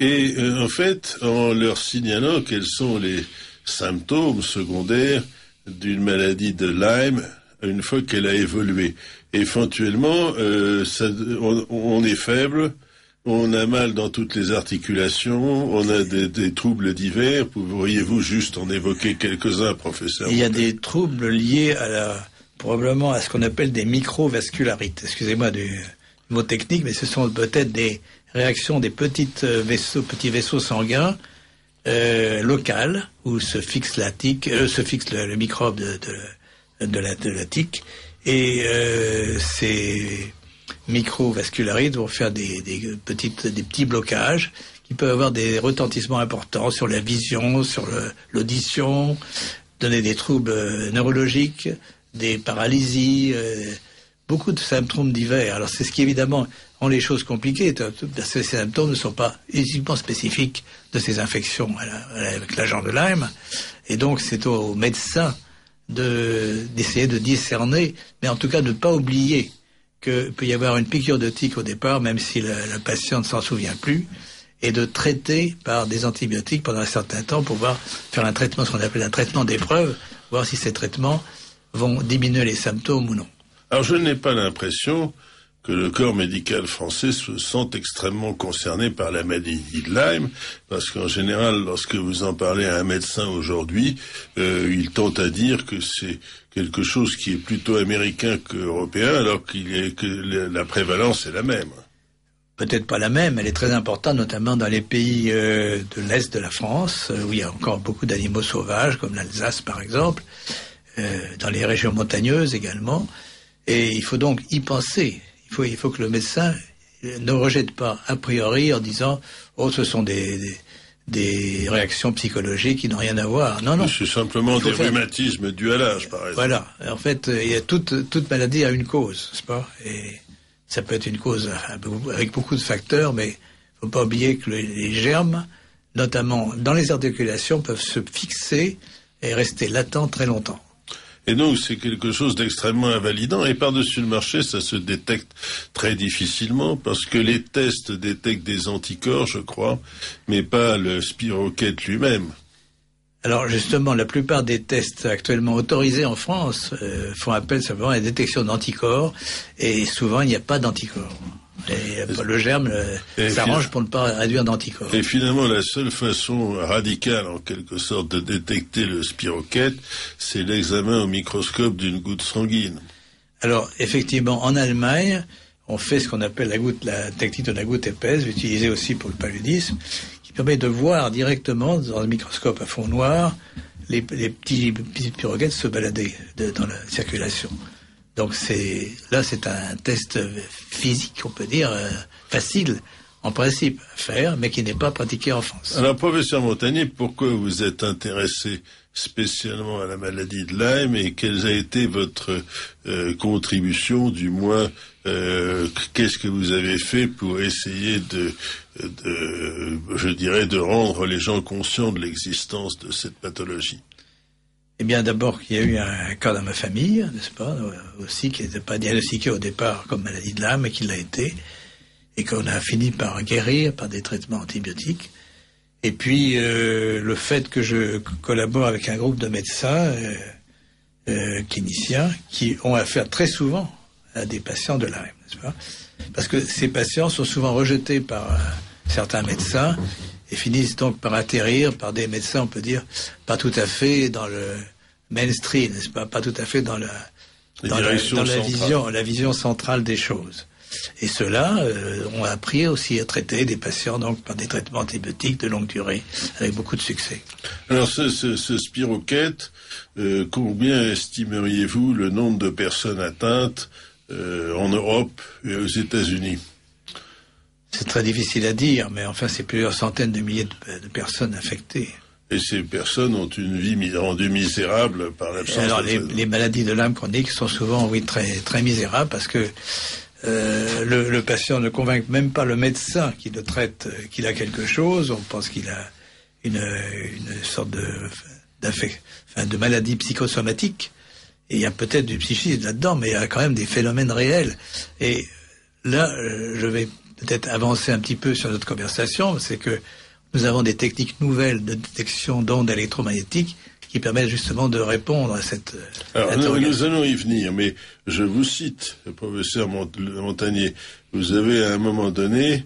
et en fait, en leur signalant quels sont les symptômes secondaires d'une maladie de Lyme une fois qu'elle a évolué. Éventuellement, on est faible, on a mal dans toutes les articulations, on a des troubles divers. Pourriez-vous juste en évoquer quelques-uns, professeur? Il y a des troubles liés probablement à ce qu'on appelle des microvascularites. Excusez-moi du mot technique, mais ce sont peut-être des réactions des petits vaisseaux sanguins locales où se fixe le microbe de la tique, et ces microvascularites vont faire des petits blocages qui peuvent avoir des retentissements importants sur la vision, sur l'audition, donner des troubles neurologiques, des paralysies, beaucoup de symptômes divers. Alors c'est ce qui évidemment rend les choses compliquées. Ces symptômes ne sont pas uniquement spécifiques de ces infections avec l'agent de Lyme, et donc c'est aux médecins d'essayer de discerner, mais en tout cas de ne pas oublier qu'il peut y avoir une piqûre de tique au départ, même si la patiente ne s'en souvient plus, et de traiter par des antibiotiques pendant un certain temps pour pouvoir faire un traitement, ce qu'on appelle un traitement d'épreuve, voir si ces traitements vont diminuer les symptômes ou non. Alors je n'ai pas l'impression que le corps médical français se sent extrêmement concerné par la maladie de Lyme, parce qu'en général, lorsque vous en parlez à un médecin aujourd'hui, il tente à dire que c'est quelque chose qui est plutôt américain qu'européen, alors que la prévalence est la même. Peut-être pas la même, elle est très importante, notamment dans les pays de l'Est de la France, où il y a encore beaucoup d'animaux sauvages, comme l'Alsace par exemple, dans les régions montagneuses également, et il faut donc y penser. Il faut que le médecin ne rejette pas a priori en disant « Oh, ce sont des réactions psychologiques qui n'ont rien à voir. » Non, non. C'est simplement des rhumatismes dus à l'âge, par exemple. Voilà. En fait, il y a toute maladie a une cause, n'est-ce pas? Et ça peut être une cause avec beaucoup de facteurs, mais il ne faut pas oublier que les germes, notamment dans les articulations, peuvent se fixer et rester latents très longtemps. Et donc, c'est quelque chose d'extrêmement invalidant. Et par-dessus le marché, ça se détecte très difficilement parce que les tests détectent des anticorps, je crois, mais pas le spirochète lui-même. Alors, justement, la plupart des tests actuellement autorisés en France font appel simplement à la détection d'anticorps, et souvent, il n'y a pas d'anticorps. Et le germe s'arrange pour ne pas réduire d'anticorps. Et finalement, la seule façon radicale, en quelque sorte, de détecter le spirochète, c'est l'examen au microscope d'une goutte sanguine. Alors, effectivement, en Allemagne, on fait ce qu'on appelle la technique de la goutte épaisse, utilisée aussi pour le paludisme, qui permet de voir directement, dans un microscope à fond noir, les petits spirochètes se balader dans la circulation. Donc c'est un test physique, on peut dire, facile. en principe à faire, mais qui n'est pas pratiqué en France. Alors, professeur Montagnier, pourquoi vous êtes intéressé spécialement à la maladie de Lyme et quelle a été votre contribution, du moins, qu'est-ce que vous avez fait pour essayer de rendre les gens conscients de l'existence de cette pathologie? Eh bien, d'abord, il y a eu un cas dans ma famille, n'est-ce pas, aussi, qui n'était pas diagnostiqué au départ comme maladie de Lyme, mais qui l'a été, et qu'on a fini par guérir par des traitements antibiotiques. Et puis, le fait que je collabore avec un groupe de médecins cliniciens qui ont affaire très souvent à des patients de Lyme, n'est-ce pas? Parce que ces patients sont souvent rejetés par certains médecins et finissent donc par atterrir par des médecins, on peut dire, pas tout à fait dans le mainstream, n'est-ce pas? Pas tout à fait dans la vision centrale des choses. Et ceux-là ont appris aussi à traiter des patients donc par des traitements antibiotiques de longue durée, avec beaucoup de succès. Alors ce spirochète, combien estimeriez-vous le nombre de personnes atteintes en Europe et aux États-Unis? C'est très difficile à dire, mais enfin c'est plusieurs centaines de milliers de personnes affectées. Et ces personnes ont une vie rendue misérable par l'absence alors, les maladies de Lyme chronique sont souvent, oui, très, très misérables parce que le patient ne convainc même pas le médecin qui le traite qu'il a quelque chose. On pense qu'il a une sorte de maladie psychosomatique. Et il y a peut-être du psychisme là-dedans, mais il y a quand même des phénomènes réels. Et là, je vais peut-être avancer un petit peu sur notre conversation, c'est que nous avons des techniques nouvelles de détection d'ondes électromagnétiques qui permettent justement de répondre à cette Alors, nous allons y venir, mais je vous cite, professeur Montagnier, vous avez à un moment donné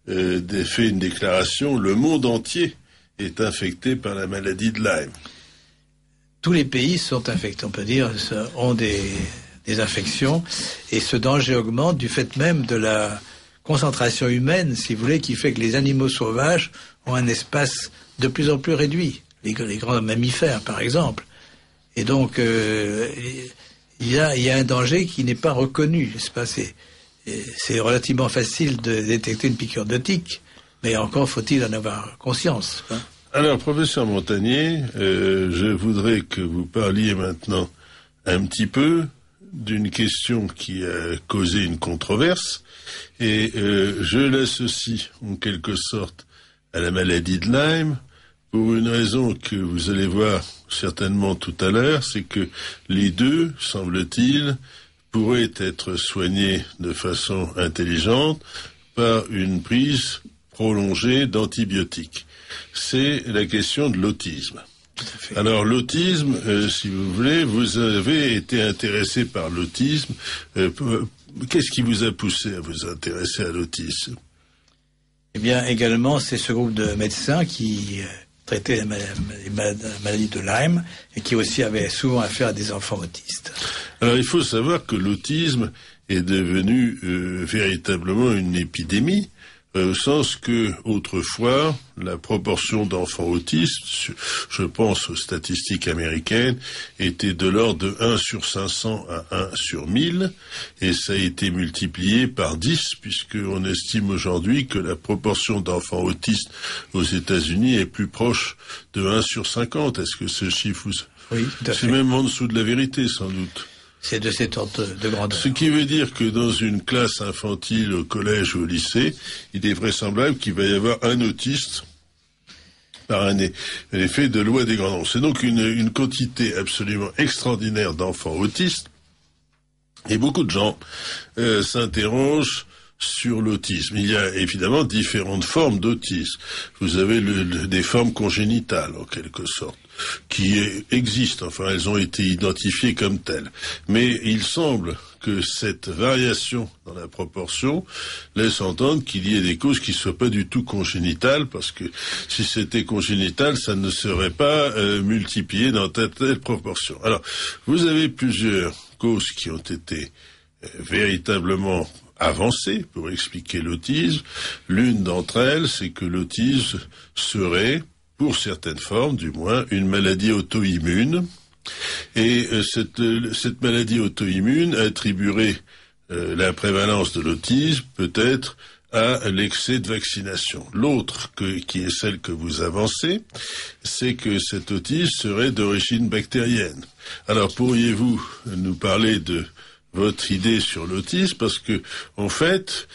fait une déclaration, le monde entier est infecté par la maladie de Lyme. Tous les pays sont infectés, on peut dire, ont des infections, et ce danger augmente du fait même de la concentration humaine, si vous voulez, qui fait que les animaux sauvages ont un espace de plus en plus réduit. Les grands mammifères, par exemple. Et donc, il y a un danger qui n'est pas reconnu, n'est-ce pas? C'est relativement facile de détecter une piqûre de tique, mais encore faut-il en avoir conscience. Hein? Alors, professeur Montagnier, je voudrais que vous parliez maintenant un petit peu d'une question qui a causé une controverse, et je l'associe en quelque sorte à la maladie de Lyme, pour une raison que vous allez voir certainement tout à l'heure, c'est que les deux, semble-t-il, pourraient être soignés de façon intelligente par une prise prolongée d'antibiotiques. C'est la question de l'autisme. Alors l'autisme, si vous voulez, vous avez été intéressé par l'autisme. Qu'est-ce qui vous a poussé à vous intéresser à l'autisme? Eh bien, également, c'est ce groupe de médecins qui traitaient la maladie de Lyme et qui aussi avaient souvent affaire à des enfants autistes. Alors, il faut savoir que l'autisme est devenu véritablement une épidémie, au sens que, autrefois, la proportion d'enfants autistes, je pense aux statistiques américaines, était de l'ordre de 1 sur 500 à 1 sur 1000, et ça a été multiplié par 10, puisqu'on estime aujourd'hui que la proportion d'enfants autistes aux États-Unis est plus proche de 1 sur 50. Est-ce que ce chiffre... Oui, tout à fait. C'est même en dessous de la vérité, sans doute. C'est de cet ordre de grandeur. Ce qui veut dire que dans une classe infantile, au collège ou au lycée, il est vraisemblable qu'il va y avoir un autiste par année. L'effet de loi des grands nombres. C'est donc une quantité absolument extraordinaire d'enfants autistes. Et beaucoup de gens s'interrogent sur l'autisme. Il y a évidemment différentes formes d'autisme. Vous avez des formes congénitales, en quelque sorte, qui existent, enfin elles ont été identifiées comme telles. Mais il semble que cette variation dans la proportion laisse entendre qu'il y ait des causes qui ne soient pas du tout congénitales, parce que si c'était congénital, ça ne serait pas multiplié dans telle proportion. Alors, vous avez plusieurs causes qui ont été véritablement avancées pour expliquer l'autisme. L'une d'entre elles, c'est que l'autisme serait, pour certaines formes du moins, une maladie auto-immune. Et cette maladie auto-immune attribuerait la prévalence de l'autisme peut-être à l'excès de vaccination. L'autre, qui est celle que vous avancez, c'est que cet autisme serait d'origine bactérienne. Alors, pourriez-vous nous parler de votre idée sur l'autisme, parce que, en fait,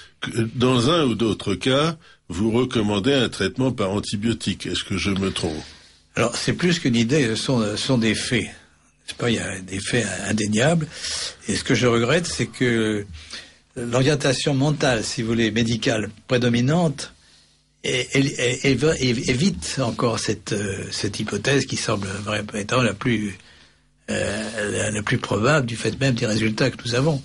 dans un ou d'autres cas, vous recommandez un traitement par antibiotique. Est-ce que je me trompe? Alors, c'est plus qu'une idée, ce sont des faits. C'est pas, il y a des faits indéniables. Et ce que je regrette, c'est que l'orientation mentale, si vous voulez, médicale prédominante, évite encore cette hypothèse qui semble vraiment étant la plus probable du fait même des résultats que nous avons.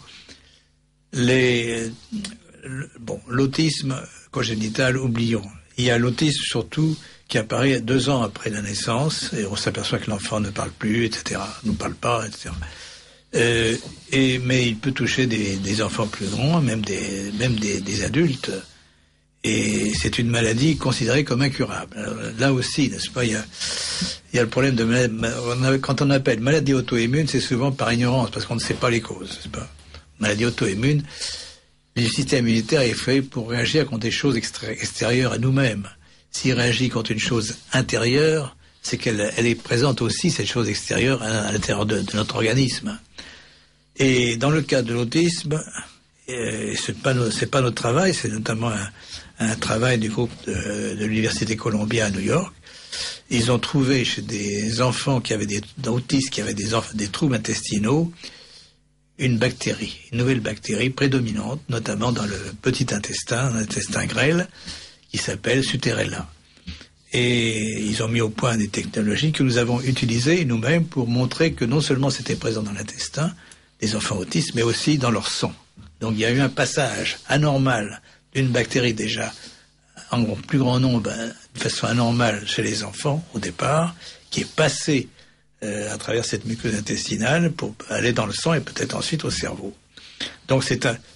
L'autisme congénital, oublions. Il y a l'autisme surtout qui apparaît 2 ans après la naissance, et on s'aperçoit que l'enfant ne parle plus, etc., ne parle pas, etc. Mais il peut toucher des enfants plus grands, même des adultes, et c'est une maladie considérée comme incurable. Alors, là aussi, n'est-ce pas, il y a le problème de quand on appelle maladie auto-immune, c'est souvent par ignorance, parce qu'on ne sait pas les causes, n'est-ce pas. Maladie auto-immune, le système immunitaire est fait pour réagir contre des choses extérieures à nous-mêmes. S'il réagit contre une chose intérieure, c'est qu'elle est présente aussi, cette chose extérieure, à l'intérieur de notre organisme. Et dans le cas de l'autisme, c'est pas notre travail, c'est notamment un travail du groupe de l'Université Columbia à New York. Ils ont trouvé chez des enfants qui avaient des troubles intestinaux, une nouvelle bactérie prédominante, notamment dans le petit intestin, l'intestin grêle, qui s'appelle Suterella. Et ils ont mis au point des technologies que nous avons utilisées nous-mêmes pour montrer que non seulement c'était présent dans l'intestin des enfants autistes, mais aussi dans leur sang. Donc il y a eu un passage anormal d'une bactérie déjà en plus grand nombre, de façon anormale chez les enfants au départ, qui est passée à travers cette muqueuse intestinale pour aller dans le sang et peut-être ensuite au cerveau. Donc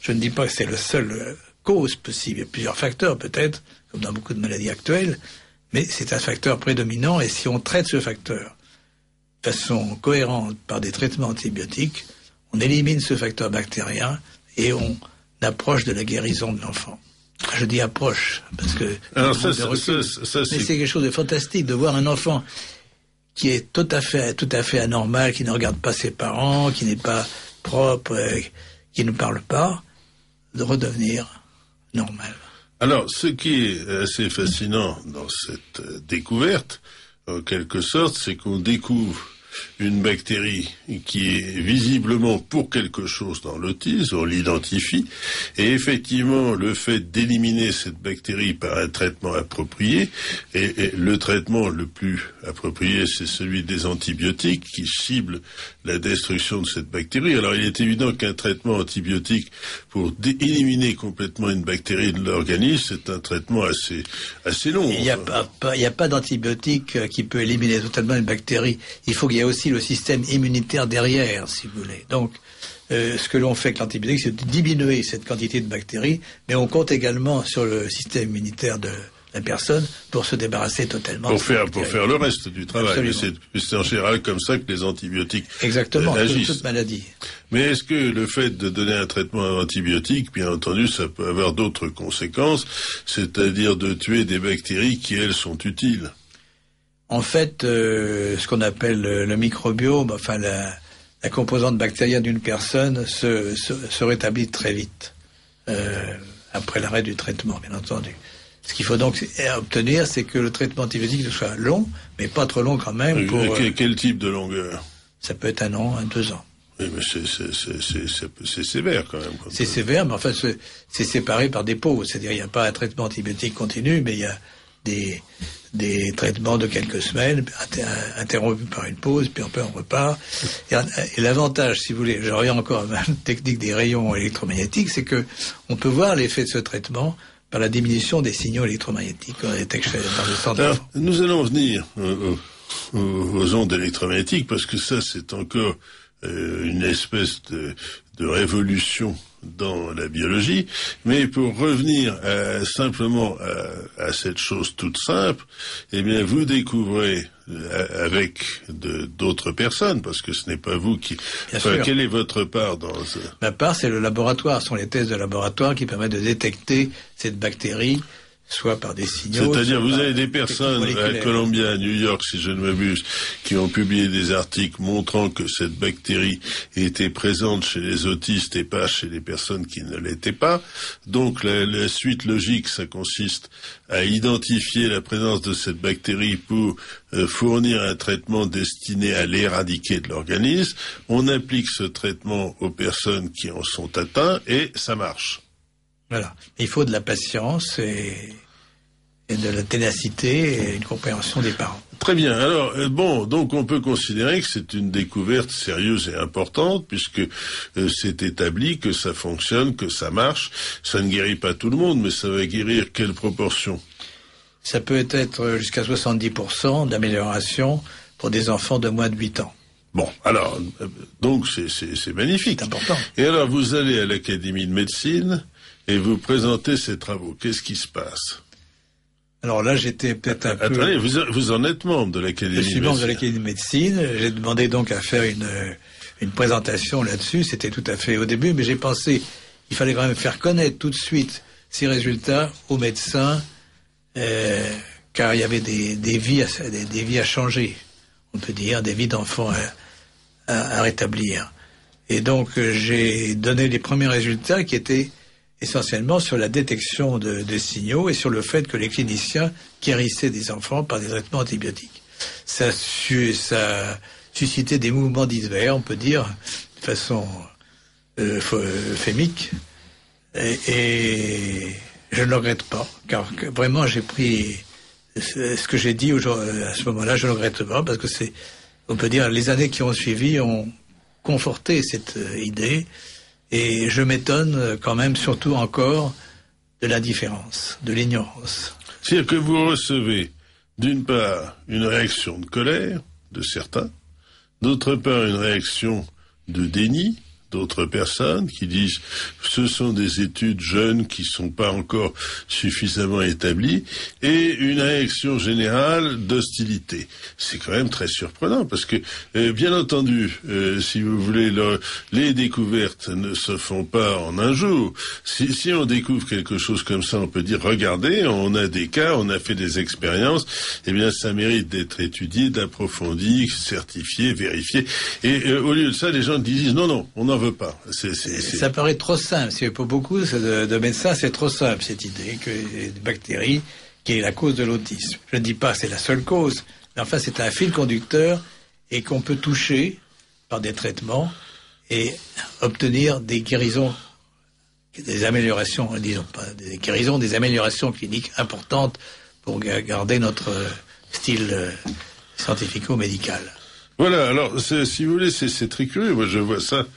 je ne dis pas que c'est le seul cause possible, il y a plusieurs facteurs peut-être, comme dans beaucoup de maladies actuelles, mais c'est un facteur prédominant, et si on traite ce facteur de façon cohérente par des traitements antibiotiques, on élimine ce facteur bactérien et on approche de la guérison de l'enfant. Je dis approche, parce que alors mais c'est quelque chose de fantastique de voir un enfant qui est tout à fait anormal, qui ne regarde pas ses parents, qui n'est pas propre, qui ne parle pas, de redevenir normal. Alors, ce qui est assez fascinant dans cette découverte, en quelque sorte, c'est qu'on découvre une bactérie qui est visiblement pour quelque chose dans l'autisme, on l'identifie, et effectivement, le fait d'éliminer cette bactérie par un traitement approprié, et le traitement le plus approprié, c'est celui des antibiotiques qui ciblent la destruction de cette bactérie. Alors, il est évident qu'un traitement antibiotique pour éliminer complètement une bactérie de l'organisme, c'est un traitement assez long. Il n'y a pas d'antibiotique qui peut éliminer totalement une bactérie. Il faut qu'il y ait aussi le système immunitaire derrière, si vous voulez. Donc, ce que l'on fait avec l'antibiotique, c'est de diminuer cette quantité de bactéries, mais on compte également sur le système immunitaire de la personne pour se débarrasser totalement. Pour faire le reste du travail. C'est en général comme ça que les antibiotiques exactement, agissent. Toute maladie. Mais est-ce que le fait de donner un traitement antibiotique, bien entendu, ça peut avoir d'autres conséquences, c'est-à-dire de tuer des bactéries qui, elles, sont utiles? En fait, ce qu'on appelle le microbiome, enfin la composante bactérienne d'une personne se rétablit très vite après l'arrêt du traitement, bien entendu. Ce qu'il faut donc obtenir, c'est que le traitement antibiotique soit long, mais pas trop long quand même. Quel type de longueur? Ça peut être 1 an, 2 ans. Oui, mais c'est sévère quand même. C'est sévère, mais enfin c'est séparé par des pauses. C'est-à-dire il n'y a pas un traitement antibiotique continu, mais il y a des traitements de quelques semaines, interrompus par une pause, puis on repart. Et l'avantage, si vous voulez, je reviens encore à la technique des rayons électromagnétiques, c'est que on peut voir l'effet de ce traitement par la diminution des signaux électromagnétiques qu'on détecte dans le sang de l'enfant. Nous allons venir aux ondes électromagnétiques, parce que ça, c'est encore une espèce de révolution dans la biologie, mais pour revenir simplement à cette chose toute simple, eh bien vous découvrez avec d'autres personnes, parce que ce n'est pas vous qui... quelle est votre part dans ce... Ma part, c'est le laboratoire, ce sont les tests de laboratoire qui permettent de détecter cette bactérie, soit par des signaux... C'est-à-dire, vous avez des personnes à Columbia, à New York, si je ne m'abuse, qui ont publié des articles montrant que cette bactérie était présente chez les autistes et pas chez les personnes qui ne l'étaient pas. Donc, la suite logique, ça consiste à identifier la présence de cette bactérie pour fournir un traitement destiné à l'éradiquer de l'organisme. On applique ce traitement aux personnes qui en sont atteintes et ça marche. Voilà. Il faut de la patience et de la ténacité et une compréhension des parents. Très bien. Alors, donc on peut considérer que c'est une découverte sérieuse et importante puisque c'est établi que ça fonctionne, que ça marche. Ça ne guérit pas tout le monde, mais ça va guérir quelle proportion? Ça peut être jusqu'à 70% d'amélioration pour des enfants de moins de 8 ans. Bon, alors, donc c'est magnifique. C'est important. Et alors, vous allez à l'Académie de médecine et vous présentez ces travaux. Qu'est-ce qui se passe? Alors là, j'étais peut-être un peu... Attendez, vous en êtes membre de l'Académie de médecine. Je suis membre de l'Académie de médecine. J'ai demandé donc à faire une présentation là-dessus. C'était tout à fait au début, mais j'ai pensé qu'il fallait quand même faire connaître tout de suite ces résultats aux médecins, car il y avait des vies à changer, on peut dire, des vies d'enfants à rétablir. Et donc, j'ai donné les premiers résultats qui étaient essentiellement sur la détection de signaux et sur le fait que les cliniciens guérissaient des enfants par des traitements antibiotiques. Ça suscitait des mouvements divers, on peut dire, de façon euphémique. Et je ne le regrette pas, car vraiment j'ai pris ce que j'ai dit à ce moment-là, je ne le regrette pas, parce que on peut dire, les années qui ont suivi ont conforté cette idée. Et je m'étonne quand même, surtout encore, de l'indifférence, de l'ignorance. C'est-à-dire que vous recevez, d'une part, une réaction de colère de certains, d'autre part, une réaction de déni d'autres personnes qui disent ce sont des études jeunes qui sont pas encore suffisamment établies et une réaction générale d'hostilité. C'est quand même très surprenant parce que bien entendu, si vous voulez, les découvertes ne se font pas en un jour. Si on découvre quelque chose comme ça, on peut dire regardez, on a des cas, on a fait des expériences, eh bien ça mérite d'être étudié, d'approfondi, certifié, vérifié. Et au lieu de ça, les gens disent non, on n'en veut pas. Ça paraît trop simple. Pour beaucoup de médecins, c'est trop simple cette idée que les bactéries qui est la cause de l'autisme. Je ne dis pas que c'est la seule cause, mais enfin c'est un fil conducteur et qu'on peut toucher par des traitements et obtenir des guérisons, des améliorations, disons pas des guérisons, des améliorations cliniques importantes pour garder notre style scientifico-médical. Voilà, alors si vous voulez, c'est très curieux. Moi, je vois ça,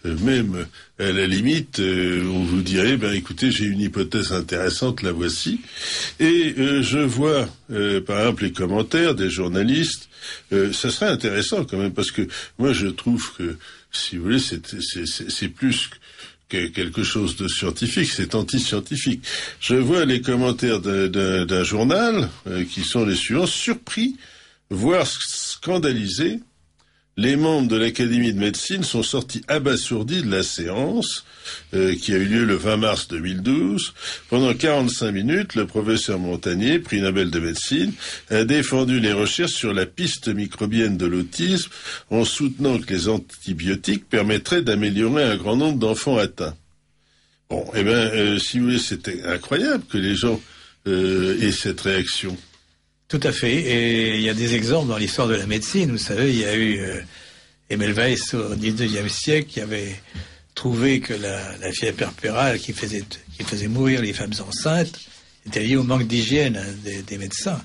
même à la limite, on vous dirait, écoutez, j'ai une hypothèse intéressante, la voici. Et je vois, par exemple, les commentaires des journalistes. Ça serait intéressant quand même, parce que moi, je trouve que, si vous voulez, c'est plus que quelque chose de scientifique, c'est anti-scientifique. Je vois les commentaires d'un journal qui sont les suivants: surpris, voire scandalisés. Les membres de l'Académie de médecine sont sortis abasourdis de la séance qui a eu lieu le 20 mars 2012. Pendant 45 minutes, le professeur Montagnier, prix Nobel de médecine, a défendu les recherches sur la piste microbienne de l'autisme en soutenant que les antibiotiques permettraient d'améliorer un grand nombre d'enfants atteints. Bon, si vous voulez, c'était incroyable que les gens aient cette réaction. Tout à fait. Et il y a des exemples dans l'histoire de la médecine. Vous savez, il y a eu Semmelweis au XIXe siècle qui avait trouvé que la fièvre puerpérale qui faisait mourir les femmes enceintes était liée au manque d'hygiène des médecins.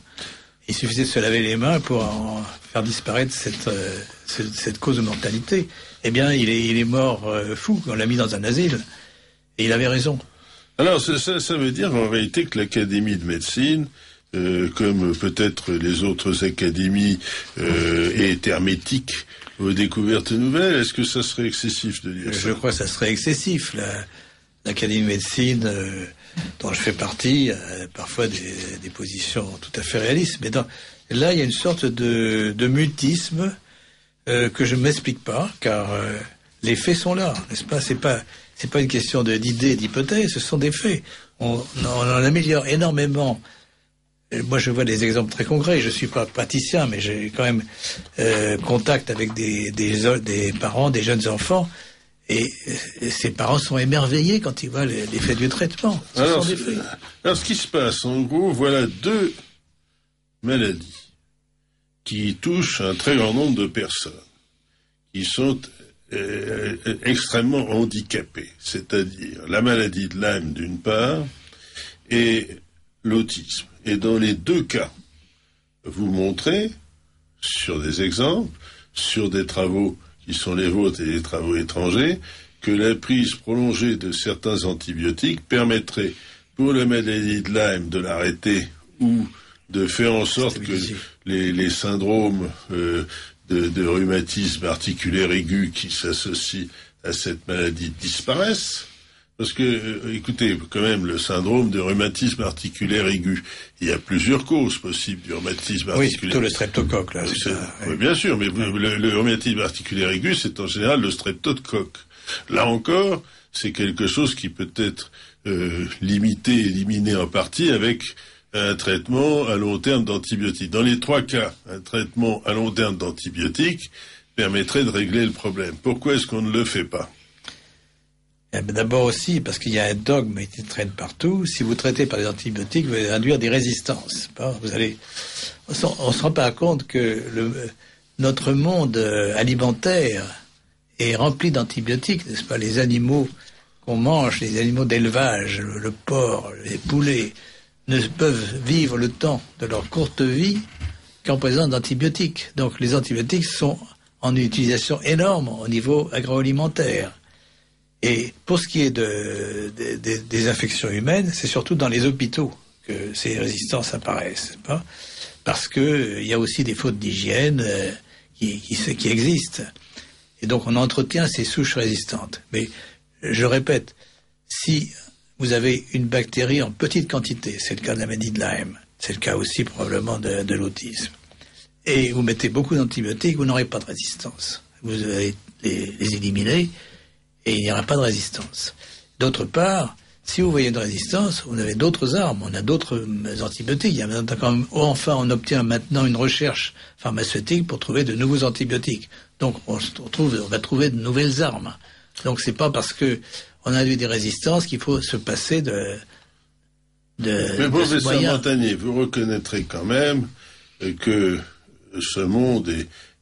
Il suffisait de se laver les mains pour en faire disparaître cette cause de mortalité. Eh bien, il est mort fou. On l'a mis dans un asile. Et il avait raison. Alors, ça veut dire en réalité que l'Académie de médecine comme peut-être les autres académies, est hermétique aux découvertes nouvelles. Est-ce que ça serait excessif de dire ça? Je crois que ça serait excessif. L'Académie de médecine, dont je fais partie, a parfois des positions tout à fait réalistes. Mais là, il y a une sorte de mutisme que je ne m'explique pas, car les faits sont là, n'est-ce pas? C'est pas une question d'idées, d'hypothèses, ce sont des faits. On en améliore énormément. Moi, je vois des exemples très concrets. Je suis pas praticien, mais j'ai quand même contact avec des parents, des jeunes enfants, et ces parents sont émerveillés quand ils voient l'effet du traitement. Alors, ce qui se passe, en gros, voilà deux maladies qui touchent un très grand nombre de personnes, qui sont extrêmement handicapées, c'est-à-dire la maladie de Lyme d'une part et l'autisme. Et dans les deux cas, vous montrez, sur des exemples, sur des travaux qui sont les vôtres et des travaux étrangers, que la prise prolongée de certains antibiotiques permettrait pour la maladie de Lyme de l'arrêter ou de faire en sorte que les syndromes de rhumatisme articulaire aigu qui s'associent à cette maladie disparaissent. Parce que, écoutez, quand même, le syndrome de rhumatisme articulaire aigu, il y a plusieurs causes possibles du rhumatisme articulaire. Oui, c'est plutôt le streptocoque, là. Oui, bien sûr, mais le rhumatisme articulaire aigu, c'est en général le streptocoque. Là encore, c'est quelque chose qui peut être limité, éliminé en partie avec un traitement à long terme d'antibiotiques. Dans les trois cas, un traitement à long terme d'antibiotiques permettrait de régler le problème. Pourquoi est-ce qu'on ne le fait pas? D'abord aussi, parce qu'il y a un dogme qui traîne partout. Si vous traitez par des antibiotiques, vous allez induire des résistances. On ne se rend pas compte que notre monde alimentaire est rempli d'antibiotiques, n'est-ce pas? Les animaux qu'on mange, les animaux d'élevage, le porc, les poulets, ne peuvent vivre le temps de leur courte vie qu'en présence d'antibiotiques. Donc les antibiotiques sont en utilisation énorme au niveau agroalimentaire. Et pour ce qui est des infections humaines, c'est surtout dans les hôpitaux que ces résistances apparaissent, pas? Parce que il y a aussi des fautes d'hygiène qui existent. Et donc on entretient ces souches résistantes. Mais je répète, si vous avez une bactérie en petite quantité, c'est le cas de la maladie de Lyme, c'est le cas aussi probablement de l'autisme, et vous mettez beaucoup d'antibiotiques, vous n'aurez pas de résistance. Vous allez les éliminer, et il n'y aura pas de résistance. D'autre part, si vous voyez une résistance, vous avez d'autres armes, on a d'autres antibiotiques. Il y a enfin, on obtient maintenant une recherche pharmaceutique pour trouver de nouveaux antibiotiques. Donc, on va trouver de nouvelles armes. Donc, c'est pas parce que on a eu des résistances qu'il faut se passer Mais professeur Montagnier, vous reconnaîtrez quand même que ce monde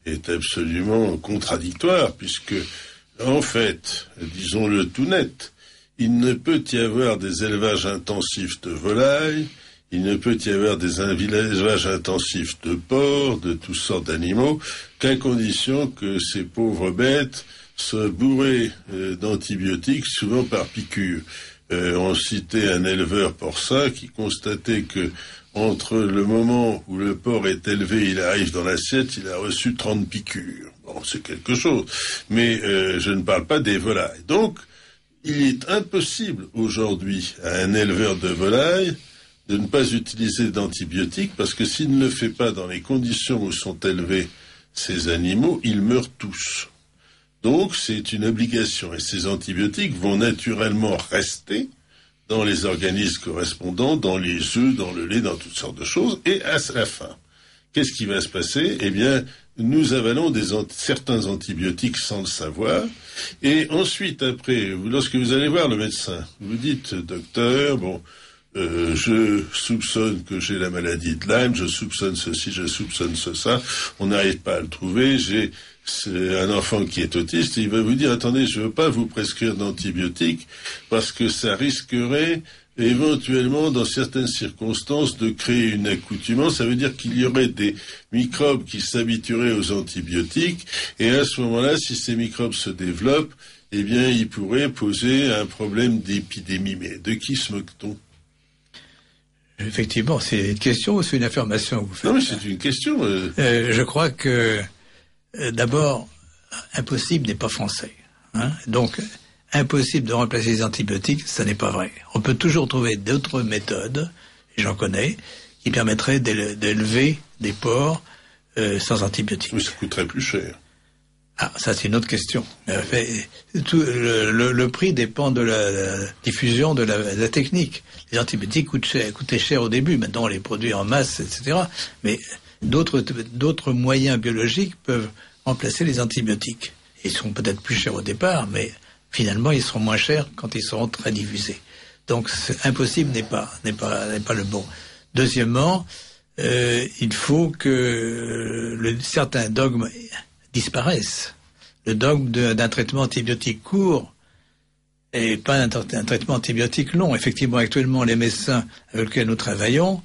est absolument contradictoire, puisque en fait, disons-le tout net, il ne peut y avoir des élevages intensifs de volailles, il ne peut y avoir des élevages intensifs de porcs, de toutes sortes d'animaux, qu'à condition que ces pauvres bêtes soient bourrées d'antibiotiques, souvent par piqûre. On citait un éleveur porcin qui constatait que entre le moment où le porc est élevé, il arrive dans l'assiette, il a reçu 30 piqûres. Bon, c'est quelque chose. Mais je ne parle pas des volailles. Donc, il est impossible aujourd'hui à un éleveur de volailles de ne pas utiliser d'antibiotiques, parce que s'il ne le fait pas dans les conditions où sont élevés ces animaux, ils meurent tous. Donc, c'est une obligation. Et ces antibiotiques vont naturellement rester dans les organismes correspondants, dans les œufs, dans le lait, dans toutes sortes de choses. Et à la fin, qu'est-ce qui va se passer? Eh bien, nous avalons certains antibiotiques sans le savoir. Et ensuite, après, lorsque vous allez voir le médecin, vous dites, docteur, bon, je soupçonne que j'ai la maladie de Lyme, je soupçonne ceci, je soupçonne ça, on n'arrive pas à le trouver, c'est un enfant qui est autiste, et il va vous dire, attendez, je ne veux pas vous prescrire d'antibiotiques, parce que ça risquerait éventuellement, dans certaines circonstances, de créer une accoutumance. Ça veut dire qu'il y aurait des microbes qui s'habitueraient aux antibiotiques, et à ce moment-là, si ces microbes se développent, eh bien, ils pourraient poser un problème d'épidémie. Mais de qui se moque-t-on? effectivement, c'est une question ou c'est une affirmation que vous faites? Non, mais c'est une question. Je crois que, d'abord, impossible n'est pas français. Hein. Donc, impossible de remplacer les antibiotiques, ça n'est pas vrai. On peut toujours trouver d'autres méthodes, et j'en connais, qui permettraient d'élever des porcs sans antibiotiques. Mais ça coûterait plus cher. Ah, ça c'est une autre question. Le prix dépend de la diffusion de la technique. Les antibiotiques coûtaient cher au début, maintenant on les produit en masse, etc. Mais d'autres moyens biologiques peuvent remplacer les antibiotiques. Ils seront peut-être plus chers au départ, mais finalement ils seront moins chers quand ils seront très diffusés. Donc impossible n'est pas le bon. Deuxièmement, il faut que certains dogmes disparaissent. Le dogme d'un traitement antibiotique court et pas un traitement antibiotique long. Effectivement, actuellement, les médecins avec lesquels nous travaillons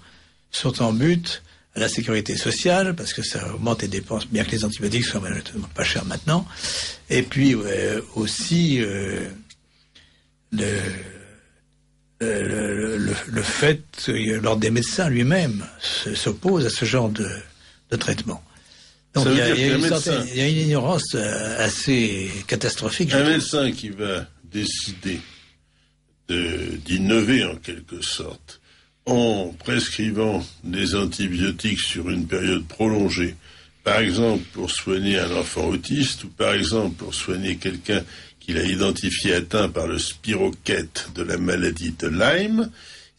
sont en but à la sécurité sociale, parce que ça augmente les dépenses, bien que les antibiotiques soient pas chers maintenant. Et puis aussi le fait que l'ordre des médecins lui-même s'oppose à ce genre de traitement. Donc il y a une ignorance assez catastrophique. Un médecin qui va décider d'innover en quelque sorte en prescrivant des antibiotiques sur une période prolongée, par exemple pour soigner un enfant autiste ou par exemple pour soigner quelqu'un qu'il a identifié atteint par le spirochète de la maladie de Lyme,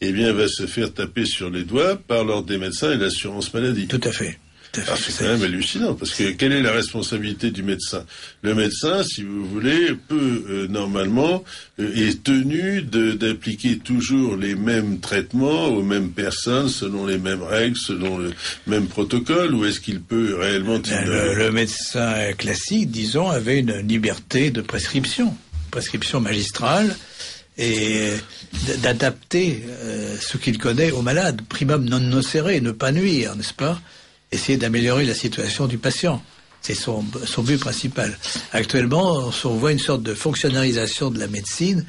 eh bien va se faire taper sur les doigts par l'ordre des médecins et l'assurance maladie. Tout à fait. Alors c'est quand même hallucinant, parce que quelle est la responsabilité du médecin? Le médecin, si vous voulez, peut normalement est tenu d'appliquer toujours les mêmes traitements aux mêmes personnes, selon les mêmes règles, selon le même protocole, ou est-ce qu'il peut réellement le médecin classique, disons, avait une liberté de prescription magistrale, et d'adapter ce qu'il connaît au malade, primum non nocere, ne pas nuire, n'est-ce pas? Essayer d'améliorer la situation du patient. C'est son but principal. Actuellement, on voit une sorte de fonctionnalisation de la médecine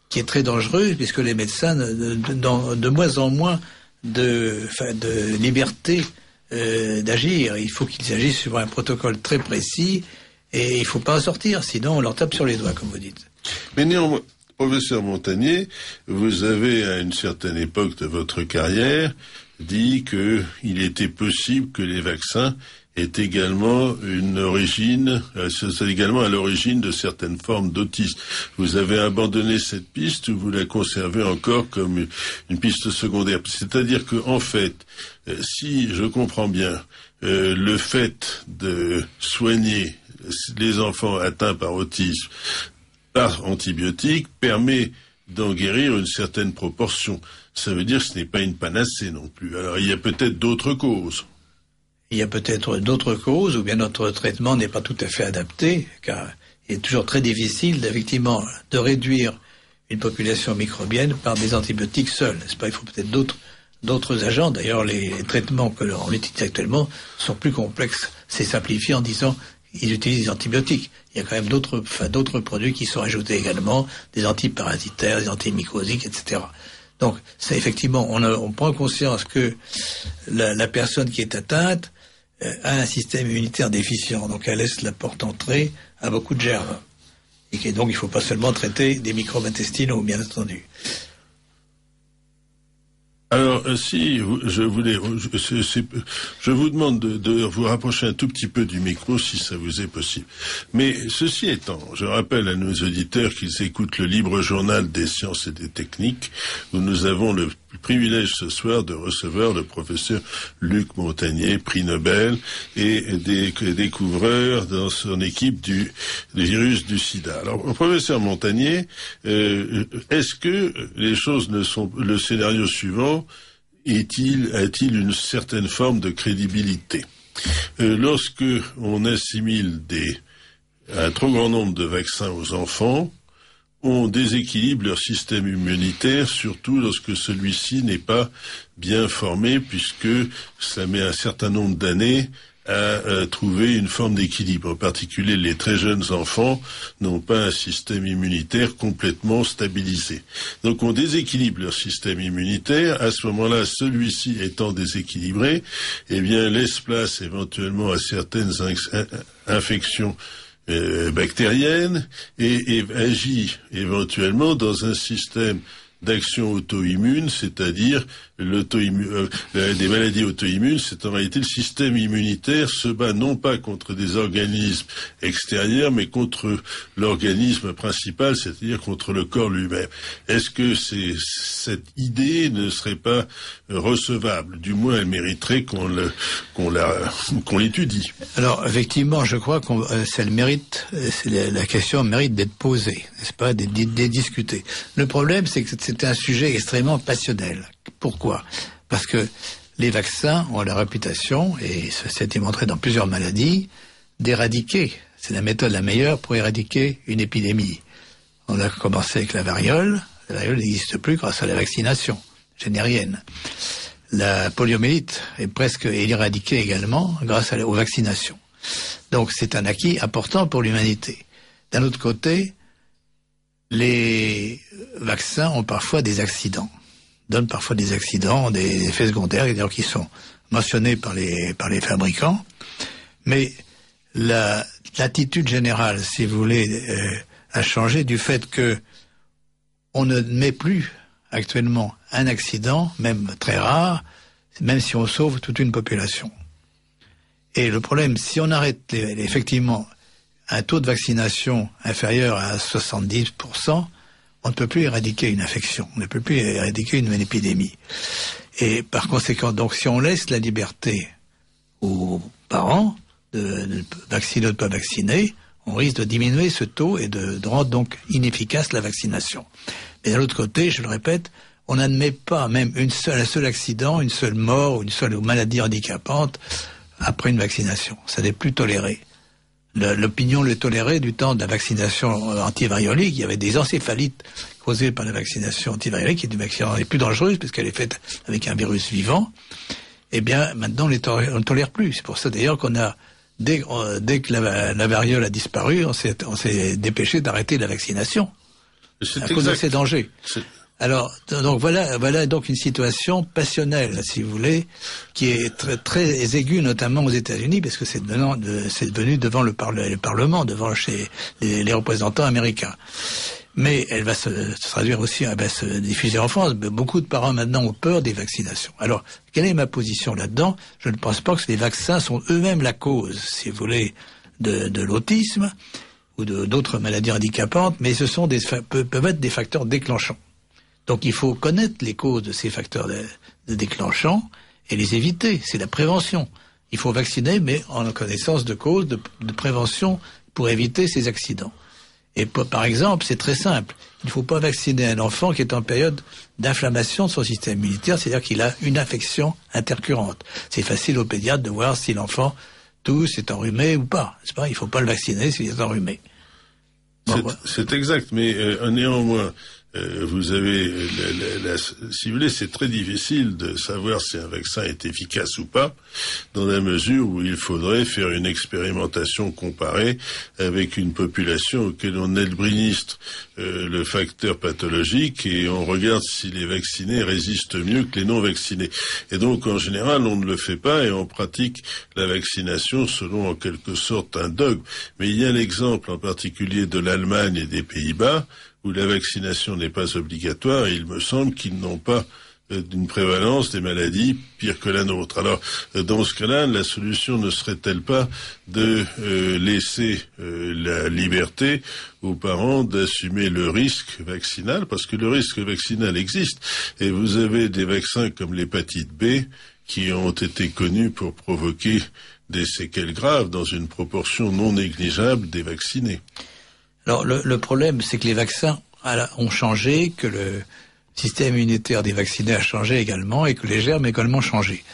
qui est très dangereuse, puisque les médecins ont de moins en moins de liberté d'agir. Il faut qu'ils agissent sur un protocole très précis, et il ne faut pas en sortir, sinon on leur tape sur les doigts, comme vous dites. Mais néanmoins, professeur Montagnier, vous avez, à une certaine époque de votre carrière, dit qu'il était possible que les vaccins aient également une origine, c'est également à l'origine de certaines formes d'autisme. Vous avez abandonné cette piste ou vous la conservez encore comme une piste secondaire? C'est-à-dire que, en fait, si je comprends bien, le fait de soigner les enfants atteints par autisme par antibiotiques permet d'en guérir une certaine proportion. Ça veut dire que ce n'est pas une panacée non plus. Alors il y a peut-être d'autres causes. Il y a peut-être d'autres causes, ou bien notre traitement n'est pas tout à fait adapté, car il est toujours très difficile, effectivement, de réduire une population microbienne par des antibiotiques seuls, n'est-ce pas? Il faut peut-être d'autres agents. D'ailleurs, les traitements que l'on utilise actuellement sont plus complexes. C'est simplifié en disant ils utilisent des antibiotiques. Il y a quand même d'autres produits qui sont ajoutés également, des antiparasitaires, des antimycosiques, etc. Donc, c'est effectivement, on prend conscience que la personne qui est atteinte a un système immunitaire déficient, donc elle laisse la porte entrée à beaucoup de germes. Et donc, il ne faut pas seulement traiter des microbes intestinaux, bien entendu. Alors, si je vous demande de vous rapprocher un tout petit peu du micro, si ça vous est possible. Mais ceci étant, je rappelle à nos auditeurs qu'ils écoutent le libre journal des sciences et des techniques, où nous avons le privilège ce soir de recevoir le professeur Luc Montagnier, prix Nobel, et des découvreurs dans son équipe du virus du sida. Alors, professeur Montagnier, est-ce que les choses ne sont, le scénario suivant a-t-il une certaine forme de crédibilité? Lorsque on assimile un trop grand nombre de vaccins aux enfants, on déséquilibre leur système immunitaire, surtout lorsque celui-ci n'est pas bien formé, puisque ça met un certain nombre d'années à trouver une forme d'équilibre. En particulier, les très jeunes enfants n'ont pas un système immunitaire complètement stabilisé. Donc on déséquilibre leur système immunitaire. À ce moment-là, celui-ci étant déséquilibré, eh bien laisse place éventuellement à certaines infections bactérienne et agit éventuellement dans un système d'action auto-immune, c'est-à-dire des maladies auto-immunes, c'est en réalité le système immunitaire se bat non pas contre des organismes extérieurs, mais contre l'organisme principal, c'est-à-dire contre le corps lui-même. Est-ce que cette idée ne serait pas recevable? Du moins, elle mériterait qu'on l'étudie. Alors, effectivement, je crois la question mérite d'être posée, n'est-ce pas, d'être discutée. Le problème, c'est que c'est un sujet extrêmement passionnel. Pourquoi? Parce que les vaccins ont la réputation, et ça s'est démontré dans plusieurs maladies, d'éradiquer. C'est la méthode la meilleure pour éradiquer une épidémie. On a commencé avec la variole. La variole n'existe plus grâce à la vaccination générienne. La poliomyélite est presque éradiquée également grâce aux vaccinations. Donc c'est un acquis important pour l'humanité. D'un autre côté, les vaccins ont parfois des accidents, donnent parfois des accidents, des effets secondaires, d'ailleurs qui sont mentionnés par les fabricants. Mais l'attitude générale, si vous voulez, a changé du fait que on ne met plus actuellement un accident, même très rare, même si on sauve toute une population. Et le problème, si on arrête effectivement un taux de vaccination inférieur à 70%, on ne peut plus éradiquer une infection, on ne peut plus éradiquer une épidémie. Et par conséquent, donc si on laisse la liberté aux parents de vacciner ou de ne pas vacciner, on risque de diminuer ce taux et de rendre donc inefficace la vaccination. Mais d'un autre côté, je le répète, on n'admet pas même un seul accident, une seule mort ou une seule maladie handicapante après une vaccination. Ça n'est plus toléré. L'opinion le tolérait du temps de la vaccination antivariolique. Il y avait des encéphalites causées par la vaccination antivariolique, qui est une vaccination les plus dangereuse parce qu'elle est faite avec un virus vivant. Eh bien, maintenant, on ne tolère plus. C'est pour ça d'ailleurs qu'on a, dès que la variole a disparu, on s'est dépêché d'arrêter la vaccination à cause de ces dangers. Alors, donc voilà donc une situation passionnelle, si vous voulez, qui est très, très aiguë, notamment aux États-Unis, parce que c'est devenu devant le Parlement, devant les représentants américains. Mais elle va se traduire aussi, elle va se diffuser en France. Beaucoup de parents maintenant ont peur des vaccinations. Alors, quelle est ma position là-dedans? Je ne pense pas que les vaccins sont eux-mêmes la cause, si vous voulez, de l'autisme ou d'autres maladies handicapantes, mais ce sont peuvent être des facteurs déclenchants. Donc il faut connaître les causes de ces facteurs de déclenchants et les éviter. C'est la prévention. Il faut vacciner, mais en connaissance de cause, de prévention pour éviter ces accidents. Et par exemple, c'est très simple. Il ne faut pas vacciner un enfant qui est en période d'inflammation de son système immunitaire, c'est-à-dire qu'il a une infection intercurrente. C'est facile au pédiatre de voir si l'enfant tousse, est enrhumé ou pas. C'est pas, il ne faut pas le vacciner s'il est enrhumé. C'est exact, mais néanmoins, vous avez, si vous voulez, c'est très difficile de savoir si un vaccin est efficace ou pas, dans la mesure où il faudrait faire une expérimentation comparée avec une population auquel on administre le facteur pathologique et on regarde si les vaccinés résistent mieux que les non vaccinés. Et donc, en général, on ne le fait pas et on pratique la vaccination selon, en quelque sorte, un dogme. Mais il y a l'exemple en particulier de l'Allemagne et des Pays-Bas, où la vaccination n'est pas obligatoire et il me semble qu'ils n'ont pas d'une prévalence des maladies pire que la nôtre. Alors, dans ce cas-là, la solution ne serait-elle pas de laisser la liberté aux parents d'assumer le risque vaccinal, parce que le risque vaccinal existe. Et vous avez des vaccins comme l'hépatite B qui ont été connus pour provoquer des séquelles graves dans une proportion non négligeable des vaccinés. Alors le problème, c'est que les vaccins ont changé, que le système immunitaire des vaccinés a changé également et que les germes ont également changé.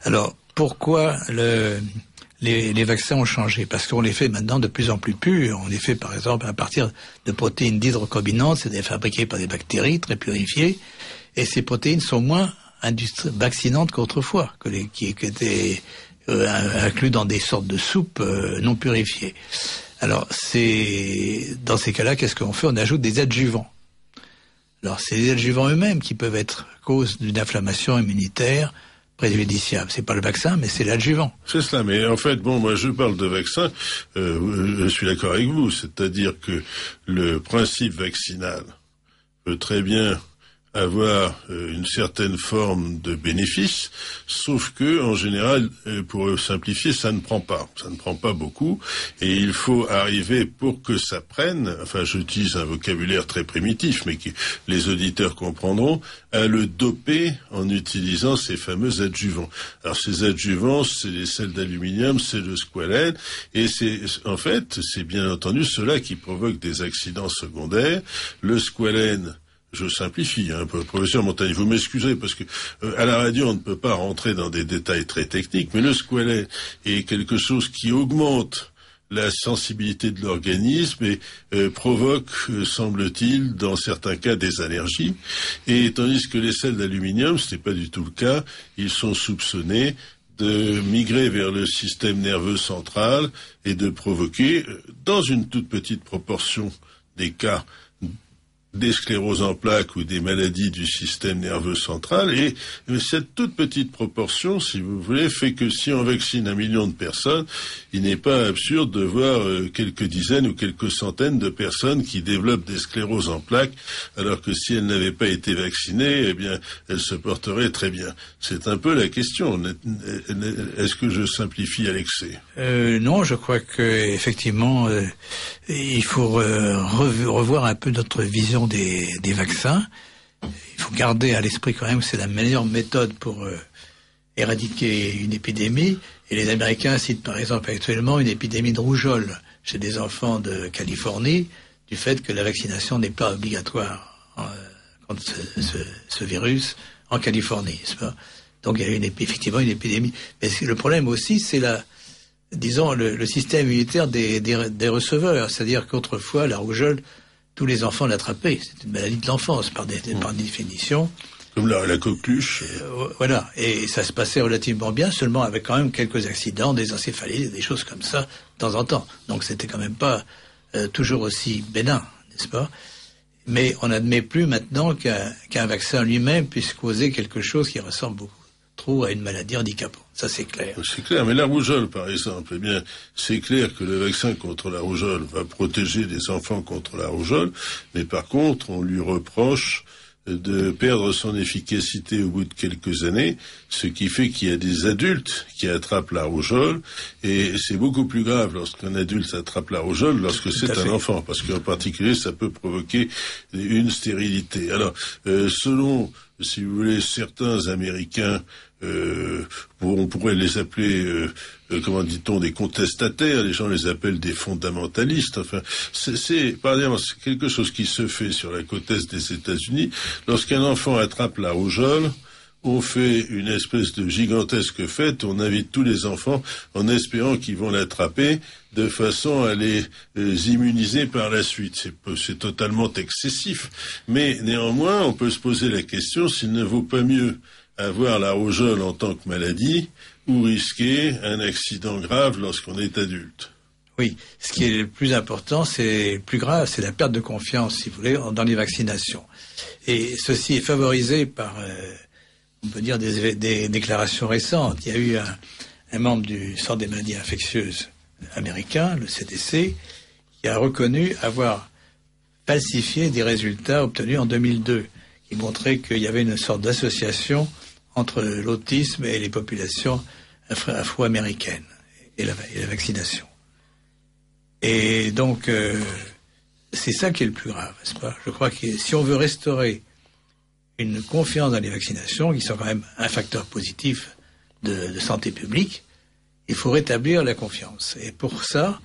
Alors pourquoi les vaccins ont changé? Parce qu'on les fait maintenant de plus en plus purs. On les fait par exemple à partir de protéines d'hydrocombinantes, c'est fabriquées par des bactéries très purifiées, et ces protéines sont moins vaccinantes qu'autrefois, qui étaient inclus dans des sortes de soupes non purifiées. Alors, dans ces cas-là, qu'est-ce qu'on fait? On ajoute des adjuvants. Alors, c'est les adjuvants eux-mêmes qui peuvent être cause d'une inflammation immunitaire préjudiciable. C'est pas le vaccin, mais c'est l'adjuvant. C'est cela, mais en fait, moi je parle de vaccin, je suis d'accord avec vous, c'est-à-dire que le principe vaccinal peut très bien avoir une certaine forme de bénéfice, sauf que en général, pour simplifier, ça ne prend pas beaucoup, et il faut arriver pour que ça prenne, enfin j'utilise un vocabulaire très primitif, mais que les auditeurs comprendront, à le doper en utilisant ces fameux adjuvants. Alors ces adjuvants, c'est les sels d'aluminium, c'est le squalène, et c'est bien entendu cela qui provoque des accidents secondaires. Le squalène, je simplifie, professeur Montagnier, vous m'excuserez parce que à la radio on ne peut pas rentrer dans des détails très techniques, mais le squalène est quelque chose qui augmente la sensibilité de l'organisme et provoque, semble-t-il, dans certains cas, des allergies. Et tandis que les sels d'aluminium, ce n'est pas du tout le cas, ils sont soupçonnés de migrer vers le système nerveux central et de provoquer, dans une toute petite proportion des cas, des scléroses en plaques ou des maladies du système nerveux central, et cette toute petite proportion, si vous voulez, fait que si on vaccine 1 million de personnes, il n'est pas absurde de voir quelques dizaines ou quelques centaines de personnes qui développent des scléroses en plaques, alors que si elles n'avaient pas été vaccinées, eh bien, elles se porteraient très bien. C'est un peu la question. Est-ce que je simplifie à l'excès? Non, je crois que effectivement, il faut revoir un peu notre vision des vaccins. Il faut garder à l'esprit quand même que c'est la meilleure méthode pour éradiquer une épidémie. Et les Américains citent par exemple actuellement une épidémie de rougeole chez des enfants de Californie, du fait que la vaccination n'est pas obligatoire contre ce virus en Californie, n'est-ce pas? Donc il y a effectivement une épidémie. Mais le problème aussi, c'est le système immunitaire des receveurs. C'est-à-dire qu'autrefois, la rougeole, tous les enfants l'attrapaient. C'est une maladie de l'enfance, par définition. Comme la coqueluche. Voilà. Et ça se passait relativement bien, seulement avec quand même quelques accidents, des encéphalites, des choses comme ça, de temps en temps. Donc c'était quand même pas toujours aussi bénin, n'est-ce pas? Mais on n'admet plus maintenant qu'un vaccin lui-même puisse causer quelque chose qui ressemble beaucoup trop à une maladie handicapante. Ça, c'est clair. C'est clair, mais la rougeole, par exemple, eh bien, c'est clair que le vaccin contre la rougeole va protéger les enfants contre la rougeole, mais par contre, on lui reproche de perdre son efficacité au bout de quelques années, ce qui fait qu'il y a des adultes qui attrapent la rougeole, et c'est beaucoup plus grave lorsqu'un adulte attrape la rougeole lorsque c'est un enfant, parce qu'en particulier, ça peut provoquer une stérilité. Alors, selon, si vous voulez, certains Américains, on pourrait les appeler, comment dit-on, des contestataires, les gens les appellent des fondamentalistes, enfin, par exemple, c'est quelque chose qui se fait sur la côte est des États-Unis. Lorsqu'un enfant attrape la rougeole, on fait une espèce de gigantesque fête, on invite tous les enfants en espérant qu'ils vont l'attraper de façon à les immuniser par la suite. C'est totalement excessif, mais néanmoins, on peut se poser la question s'il ne vaut pas mieux avoir la rougeole en tant que maladie ou risquer un accident grave lorsqu'on est adulte. Oui, ce qui est le plus important, c'est le plus grave, c'est la perte de confiance, si vous voulez, dans les vaccinations. Et ceci est favorisé par, on peut dire, des déclarations récentes. Il y a eu un membre du Centre des maladies infectieuses américain, le CDC, qui a reconnu avoir falsifié des résultats obtenus en 2002, qui montraient qu'il y avait une sorte d'association entre l'autisme et les populations afro-américaines et la vaccination. Et donc, c'est ça qui est le plus grave, n'est-ce pas? Je crois que si on veut restaurer une confiance dans les vaccinations, qui sont quand même un facteur positif de santé publique, il faut rétablir la confiance. Et pour ça,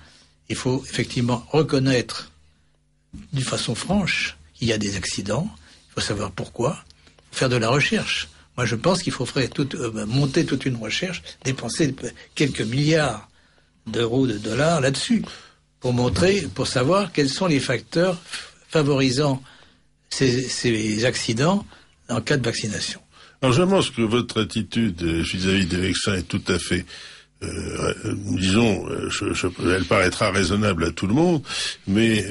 il faut effectivement reconnaître d'une façon franche qu'il y a des accidents, il faut savoir pourquoi, faire de la recherche. Moi, je pense qu'il faut monter toute une recherche, dépenser quelques milliards d'euros, de dollars là-dessus, pour savoir quels sont les facteurs favorisant ces accidents en cas de vaccination. Alors, je pense que votre attitude vis-à-vis des vaccins est tout à fait elle paraîtra raisonnable à tout le monde, mais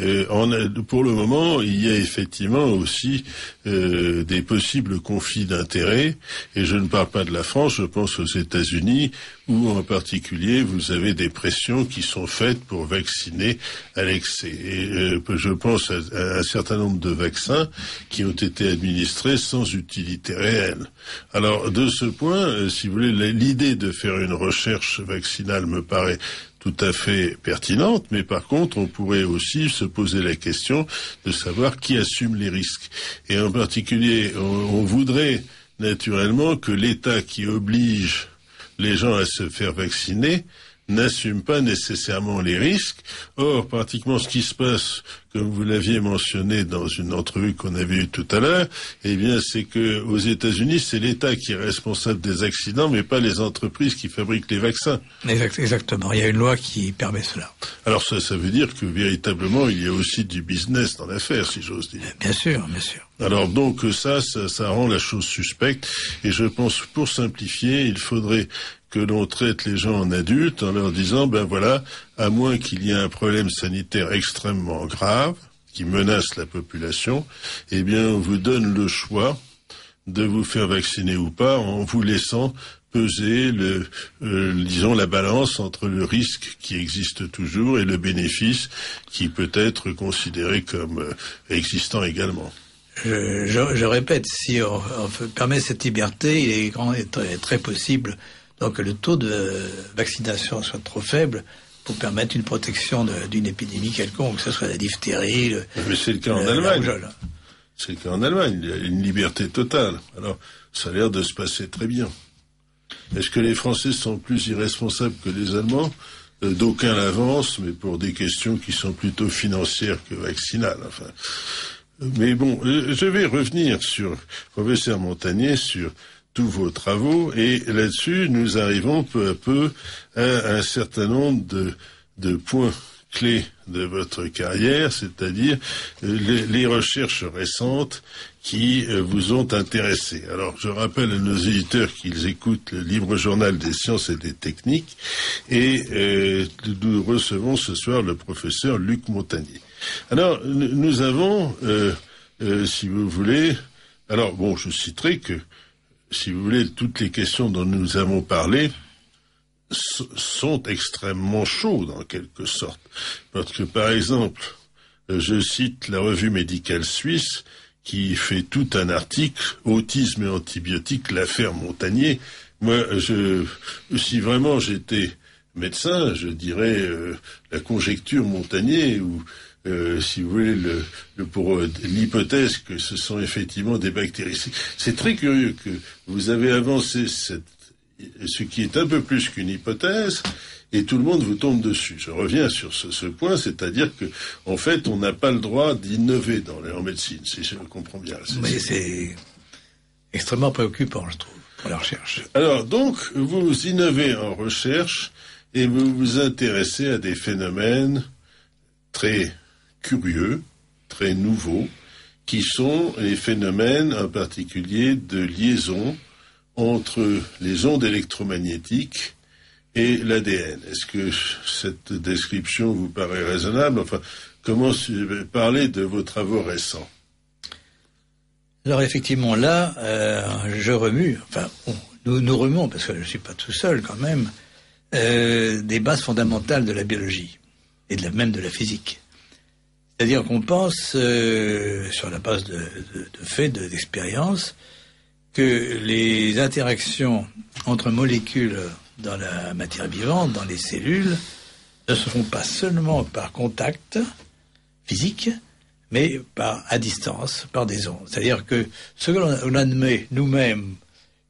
pour le moment, il y a effectivement aussi des possibles conflits d'intérêts, et je ne parle pas de la France, je pense aux États-Unis, où en particulier vous avez des pressions qui sont faites pour vacciner à l'excès. Et je pense à un certain nombre de vaccins qui ont été administrés sans utilité réelle. Alors, de ce point, si vous voulez, l'idée de faire une recherche vaccinale me paraît tout à fait pertinente, mais par contre, on pourrait aussi se poser la question de savoir qui assume les risques. Et en particulier, on voudrait naturellement que l'État qui oblige les gens à se faire vacciner n'assument pas nécessairement les risques. Or, pratiquement ce qui se passe, comme vous l'aviez mentionné dans une entrevue qu'on avait eue tout à l'heure, eh bien, c'est que aux États-Unis, c'est l'État qui est responsable des accidents, mais pas les entreprises qui fabriquent les vaccins. Exactement. Il y a une loi qui permet cela. Alors ça veut dire que véritablement, il y a aussi du business dans l'affaire, si j'ose dire. Bien sûr, bien sûr. Alors donc ça rend la chose suspecte, et je pense, pour simplifier, il faudrait que l'on traite les gens en adultes en leur disant, ben voilà, à moins qu'il y ait un problème sanitaire extrêmement grave qui menace la population, eh bien on vous donne le choix de vous faire vacciner ou pas, en vous laissant peser disons la balance entre le risque qui existe toujours et le bénéfice qui peut être considéré comme existant également. Je répète, si on permet cette liberté, il est très possible donc que le taux de vaccination soit trop faible pour permettre une protection d'une épidémie quelconque, que ce soit la diphtérie. Mais c'est le cas en Allemagne. C'est le cas en Allemagne. Il y a une liberté totale. Alors, ça a l'air de se passer très bien. Est-ce que les Français sont plus irresponsables que les Allemands ? D'aucuns l'avancent, mais pour des questions qui sont plutôt financières que vaccinales. Enfin, mais bon, je vais revenir sur professeur Montagnier, sur tous vos travaux, et là-dessus, nous arrivons peu à peu à un certain nombre de points clés de votre carrière, c'est-à-dire les recherches récentes qui vous ont intéressé. Alors, je rappelle à nos auditeurs qu'ils écoutent le Libre Journal des Sciences et des Techniques, et nous recevons ce soir le professeur Luc Montagnier. Alors, nous avons, si vous voulez, alors bon, je citerai que, si vous voulez, toutes les questions dont nous avons parlé sont extrêmement chaudes, en quelque sorte. Parce que, par exemple, je cite la revue médicale suisse, qui fait tout un article, Autisme et antibiotiques, l'affaire Montagnier. Moi, si vraiment j'étais médecin, je dirais la conjecture Montagnier, ou si vous voulez, pour l'hypothèse que ce sont effectivement des bactéries. C'est très curieux que vous avez avancé ce qui est un peu plus qu'une hypothèse, et tout le monde vous tombe dessus. Je reviens sur ce point, c'est-à-dire que, en fait, on n'a pas le droit d'innover en médecine, si je comprends bien. Mais c'est extrêmement préoccupant, je trouve, pour la recherche. Alors, donc, vous innovez en recherche, et vous vous intéressez à des phénomènes très curieux, très nouveaux, qui sont les phénomènes en particulier de liaison entre les ondes électromagnétiques et l'ADN. Est-ce que cette description vous paraît raisonnable ? Enfin, comment parler de vos travaux récents ? Alors effectivement, là, je remue, enfin, nous remuons, parce que je ne suis pas tout seul quand même, des bases fondamentales de la biologie, et même de la physique. C'est-à-dire qu'on pense, sur la base de faits, d'expériences, que les interactions entre molécules dans la matière vivante, dans les cellules, ne se font pas seulement par contact physique, mais à distance, par des ondes. C'est-à-dire que ce que l'on admet nous-mêmes,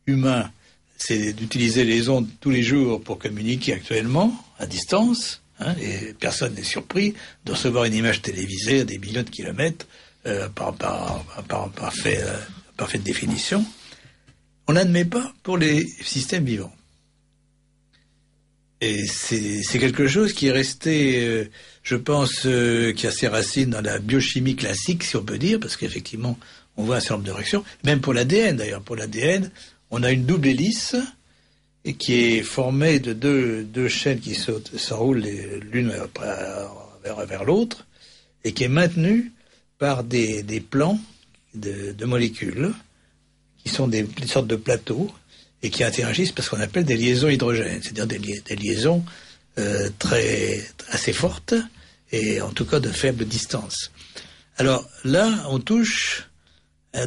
humains, c'est d'utiliser les ondes tous les jours pour communiquer actuellement, à distance, et personne n'est surpris de recevoir une image télévisée à des millions de kilomètres par parfaite définition. On n'admet pas pour les systèmes vivants. Et c'est quelque chose qui est resté, je pense, qui a ses racines dans la biochimie classique, si on peut dire, parce qu'effectivement, on voit un certain nombre de réactions. Même pour l'ADN, d'ailleurs. Pour l'ADN, on a une double hélice, et qui est formé de deux chaînes qui s'enroulent l'une vers l'autre, et qui est maintenue par des plans de molécules, qui sont des sortes de plateaux, et qui interagissent par ce qu'on appelle des liaisons hydrogènes, c'est-à-dire des liaisons assez fortes, et en tout cas de faible distance. Alors là, on touche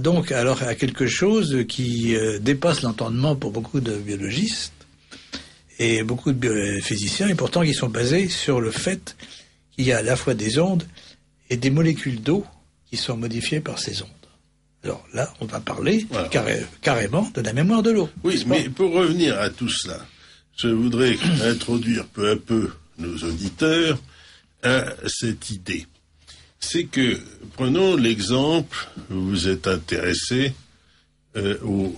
donc alors à quelque chose qui dépasse l'entendement pour beaucoup de biologistes et beaucoup de physiciens, et pourtant qui sont basés sur le fait qu'il y a à la fois des ondes et des molécules d'eau qui sont modifiées par ces ondes. Alors là, on va parler carrément de la mémoire de l'eau. Oui, mais pour revenir à tout cela, je voudrais introduire peu à peu nos auditeurs à cette idée. C'est que, prenons l'exemple, vous vous êtes intéressé au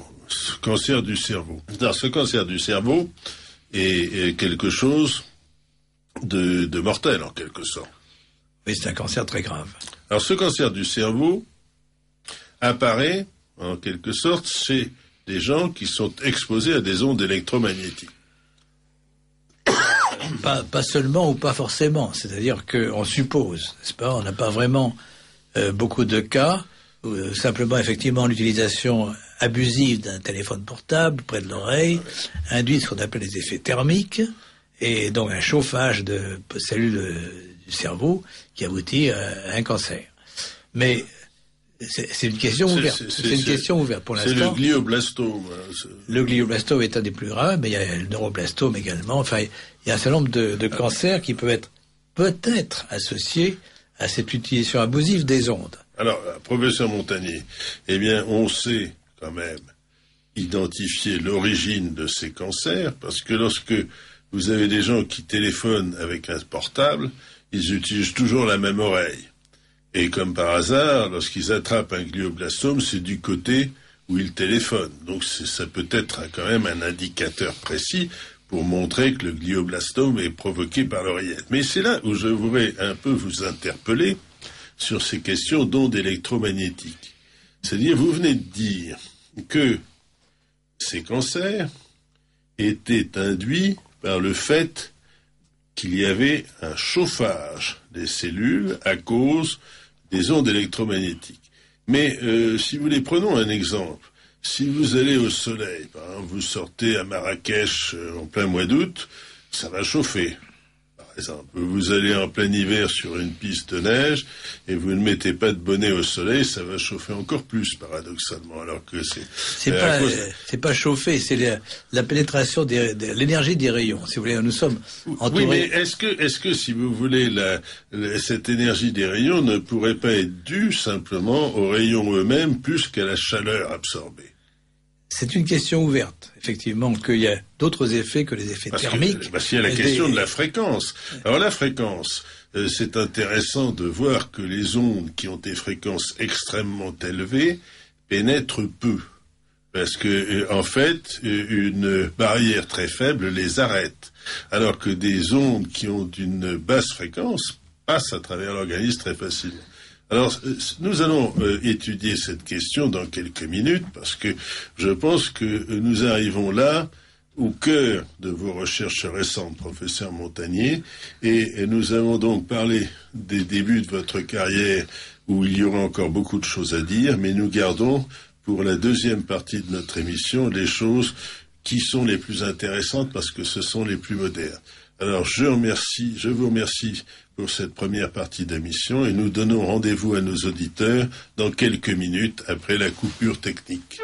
cancer du cerveau. Alors, ce cancer du cerveau est quelque chose de mortel, en quelque sorte. Oui, c'est un cancer très grave. Alors, ce cancer du cerveau apparaît, en quelque sorte, chez des gens qui sont exposés à des ondes électromagnétiques. Pas seulement ou pas forcément, c'est-à-dire qu'on suppose, n'est-ce pas, on n'a pas vraiment beaucoup de cas, simplement effectivement l'utilisation abusive d'un téléphone portable près de l'oreille induit ce qu'on appelle les effets thermiques, et donc un chauffage de cellules du cerveau qui aboutit à un cancer. Mais c'est une question ouverte. C'est une question ouverte pour l'instant. C'est le glioblastome. Le glioblastome est un des plus rares, mais il y a le neuroblastome également. Enfin, il y a un certain nombre de cancers qui peuvent être peut-être associés à cette utilisation abusive des ondes. Alors, professeur Montagnier, eh bien, on sait quand même identifier l'origine de ces cancers, parce que lorsque vous avez des gens qui téléphonent avec un portable, ils utilisent toujours la même oreille. Et comme par hasard, lorsqu'ils attrapent un glioblastome, c'est du côté où ils téléphonent. Donc ça peut être quand même un indicateur précis pour montrer que le glioblastome est provoqué par l'oreillette. Mais c'est là où je voudrais un peu vous interpeller sur ces questions d'ondes électromagnétiques. C'est-à-dire, vous venez de dire que ces cancers étaient induits par le fait qu'il y avait un chauffage des cellules à cause des ondes électromagnétiques. Mais si vous voulez, prenons un exemple. Si vous allez au soleil, par exemple, vous sortez à Marrakech en plein mois d'août, ça va chauffer. Par exemple, vous allez en plein hiver sur une piste de neige et vous ne mettez pas de bonnet au soleil, ça va chauffer encore plus, paradoxalement. Alors que c'est pas chauffer, c'est la pénétration de l'énergie des rayons. Si vous voulez, nous sommes entourés. Oui, mais est-ce que si vous voulez, cette énergie des rayons ne pourrait pas être due simplement aux rayons eux-mêmes plus qu'à la chaleur absorbée? C'est une question ouverte, effectivement, qu'il y a d'autres effets que les effets thermiques. Parce qu'il y a la question de la fréquence. Alors la fréquence, c'est intéressant de voir que les ondes qui ont des fréquences extrêmement élevées pénètrent peu. Parce que, en fait, une barrière très faible les arrête. Alors que des ondes qui ont une basse fréquence passent à travers l'organisme très facilement. Alors, nous allons étudier cette question dans quelques minutes, parce que je pense que nous arrivons là, au cœur de vos recherches récentes, professeur Montagnier, et nous avons donc parlé des débuts de votre carrière, où il y aura encore beaucoup de choses à dire, mais nous gardons pour la deuxième partie de notre émission les choses qui sont les plus intéressantes, parce que ce sont les plus modernes. Alors, je vous remercie pour cette première partie d'émission et nous donnons rendez-vous à nos auditeurs dans quelques minutes après la coupure technique.